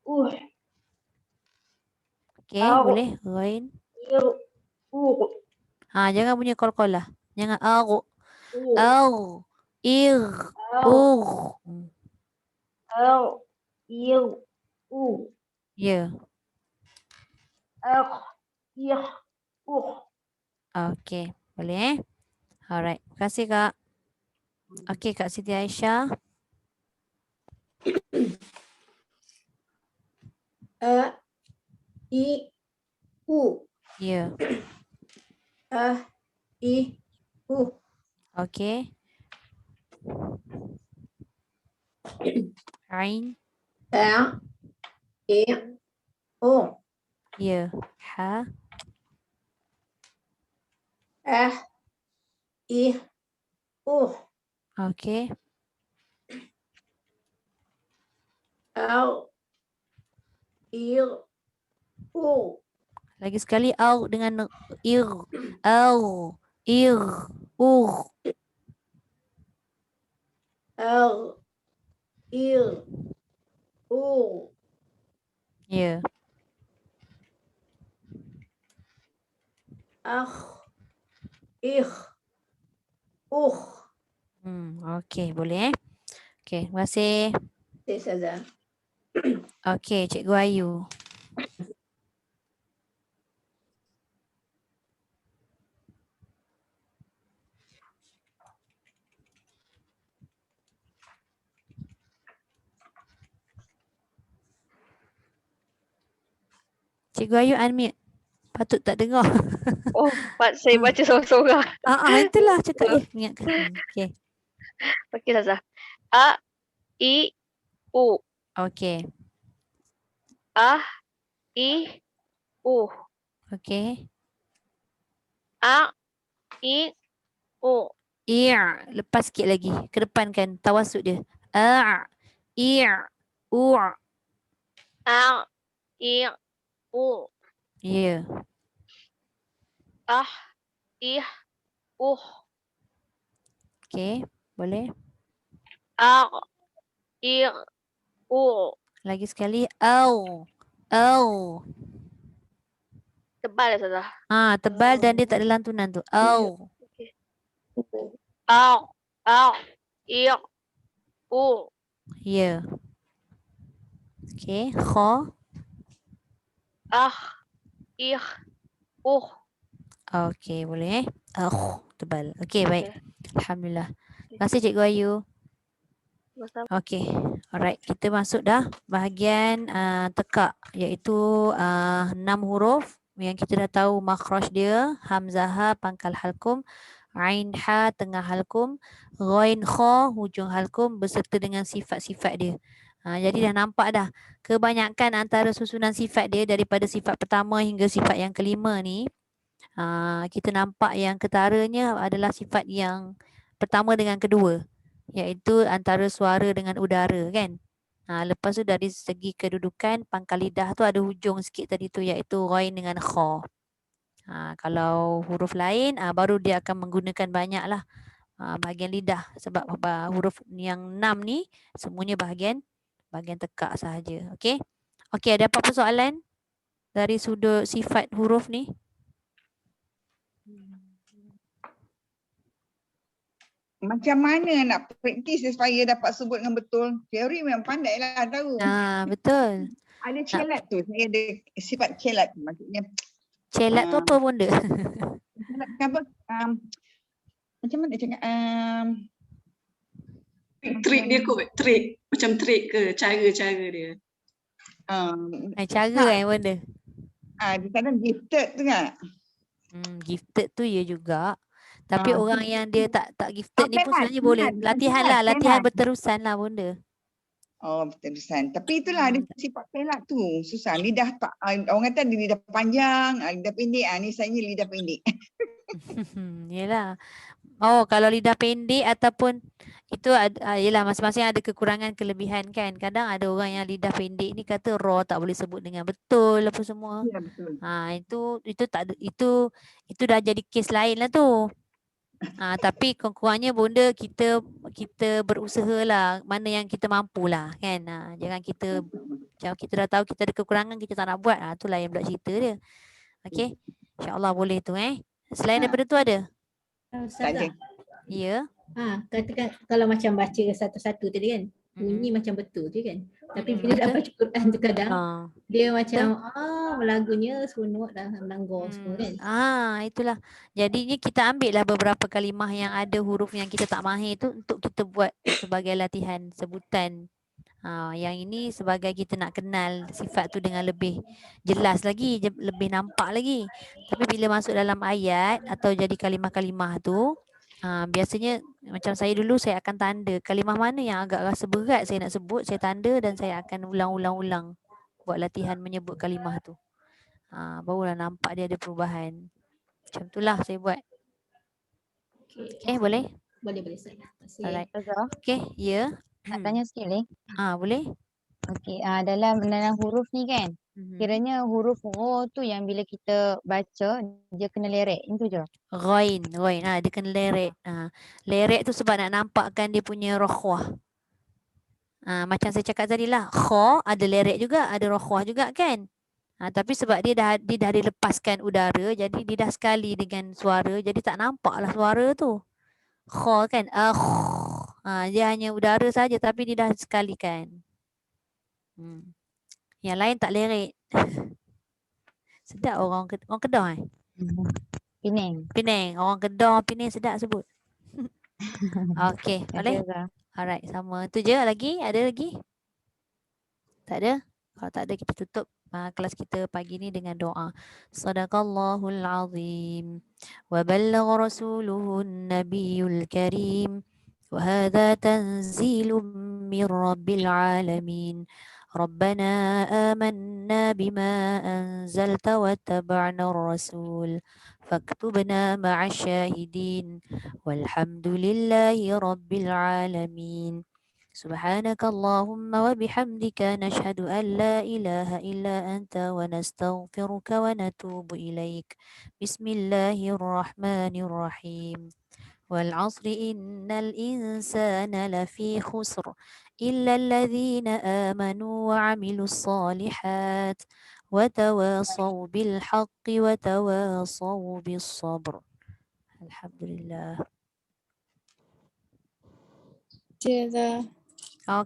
U. Okey, boleh. Ghain. I, U. Ha, jangan bunyi qalqalah. Jangan au. U. Au. Ir. Au. Hmm. Au, I, U. Ya. A, I, U. Okey, boleh. Alright. Terima kasih Kak. Okey, Kak Siti Aisyah. A, I, U. Ya. A, I, U. Okey. Ain. A, I, U. Ya. Ha. A, I, U. Okey. Au, I, U. Lagi sekali au dengan ir. Au. Ir. Au, I, U. Ya. I, U. Okey, boleh. Okey, terima kasih. Saza. Okey, Cikgu Ayu. Cikgu Ayu unmute. Patut tak dengar. Oh, saya baca seorang-seorang. Itulah cakap dia. Ingatkan. Okey. Okey, Ustazah. A, I, U. Okey. A, I, U. Okey. A, I, U. Ir. Lepas sikit lagi. Ke depan kan. Tawasud dia. Ir. U. A, I, U. Ya. Ah, I, U. Okey. Boleh. A, I, U. Lagi sekali. Au. Au. Tebal, Ustazah. Tebal dan dia tak ada lantunan tu. Au. A, I, U. Ya. Okey. Kha. Ah, I, U. Okey, boleh. Tebal. Okey, baik. Alhamdulillah. Terima kasih Cikgu Ayu. Okey. Alright, kita masuk dah bahagian tekak iaitu 6 huruf yang kita dah tahu makhraj dia, hamzah ha pangkal halkum, ain ha tengah halkum, ghain kha hujung halkum beserta dengan sifat-sifat dia. Jadi dah nampak dah kebanyakan antara susunan sifat dia daripada sifat pertama hingga sifat yang kelima ni. Kita nampak yang ketaranya adalah sifat yang pertama dengan kedua, iaitu antara suara dengan udara kan. Lepas tu dari segi kedudukan pangkal lidah tu ada hujung sikit tadi tu iaitu ghain dengan kha. Kalau huruf lain baru dia akan menggunakan banyak lah bahagian lidah sebab huruf yang 6 ni semuanya bahagian tekak sahaja. Okey. Okey, ada apa-apa soalan dari sudut sifat huruf ni? Macam mana nak praktis supaya dapat sebut dengan betul? Teori memang pandai lah tahu. Betul. Ada celat tu. Saya ada sifat celat tu. Maksudnya. Celat tu apa benda? Celat apa? Macam mana cakap? Trik dia kot. Trik. Macam trik ke? Cara-cara dia. Cara benda? Di sana gifted tu kan? Gifted tu ya juga. Tapi orang yang dia tak gifted ni pun sebenarnya boleh. Latihan lah. Latihan berterusan lah benda. Oh, berterusan. Tapi itulah ada sifat pelat tu. Susah. Lidah tak. Orang kata ada lidah panjang, lidah pendek. Ni saya lidah pendek. Yelah. Oh, kalau lidah pendek ataupun itu yelah masing-masing ada kekurangan kelebihan kan. Kadang ada orang yang lidah pendek ni kata raw tak boleh sebut dengan betul apa semua. Ya, betul. Itu tak ada, itu dah jadi kes lain lah tu. Tapi kurang-kurangnya benda kita berusaha lah mana yang kita mampu lah kan. Jangan kita macam kita dah tahu kita ada kekurangan kita tak nak buat. Tu lain pula cerita dia. Okey. InsyaAllah boleh tu Selain daripada tu ada? Ustazah. Ya. Katakan kalau macam baca satu-satu tadi kan. Bunyi macam betul je kan. Tapi bila dah baca Quran tu kadang dia macam lagunya seronok dah melanggar semua kan. Itulah. Jadinya kita ambil lah beberapa kalimah yang ada huruf yang kita tak mahir tu untuk kita buat sebagai latihan sebutan. Yang ini sebagai kita nak kenal sifat tu dengan lebih jelas lagi, lebih nampak lagi. Tapi bila masuk dalam ayat atau jadi kalimah-kalimah tu biasanya macam saya dulu saya akan tanda kalimah mana yang agak rasa berat saya nak sebut, saya tanda dan saya akan ulang-ulang buat latihan menyebut kalimah tu. Barulah nampak dia ada perubahan. Macam itulah saya buat. Boleh? Boleh saya. Alright. Okay, ya. Nak tanya sikit ni. Boleh. Okey, dalam huruf ni kan, kiranya huruf ro tu yang bila kita baca dia kena lerek, itu je. Ghain, dia kena lerek. Lerek tu sebab nak nampakkan dia punya rokhwah. Macam saya cakap tadi lah, kha ada lerek juga, ada rokhwah juga kan. Tapi sebab dia dah dilepaskan udara, jadi dia dah sekali dengan suara, jadi tak nampak lah suara tu. Kha kan, dia hanya udara saja tapi dia dah sekalikan. Yang lain tak lerek. Sedap orang Kedah Penang. Orang Kedah Penang sedap sebut. Okey, boleh? Alright, sama. Itu je lagi? Ada lagi? Tak ada? Kalau tak ada kita tutup kelas kita pagi ni dengan doa. Sadaqallahul azim wa ballagha rasuluhun nabiyul karim wa hadha tanzilun min rabbil alamin. ربنا آمنا بما أنزلت واتبعنا الرسول فاكتبنا مع الشاهدين والحمد لله رب العالمين سبحانك اللهم وبحمدك نشهد أن لا إله إلا أنت ونستغفرك ونتوب إليك بسم الله الرحمن الرحيم والعصر إن الإنسان لفي خسر إلا الذين آمنوا وعملوا الصالحات وتواصوا بالحق وتواصوا بالصبر. الحمد لله.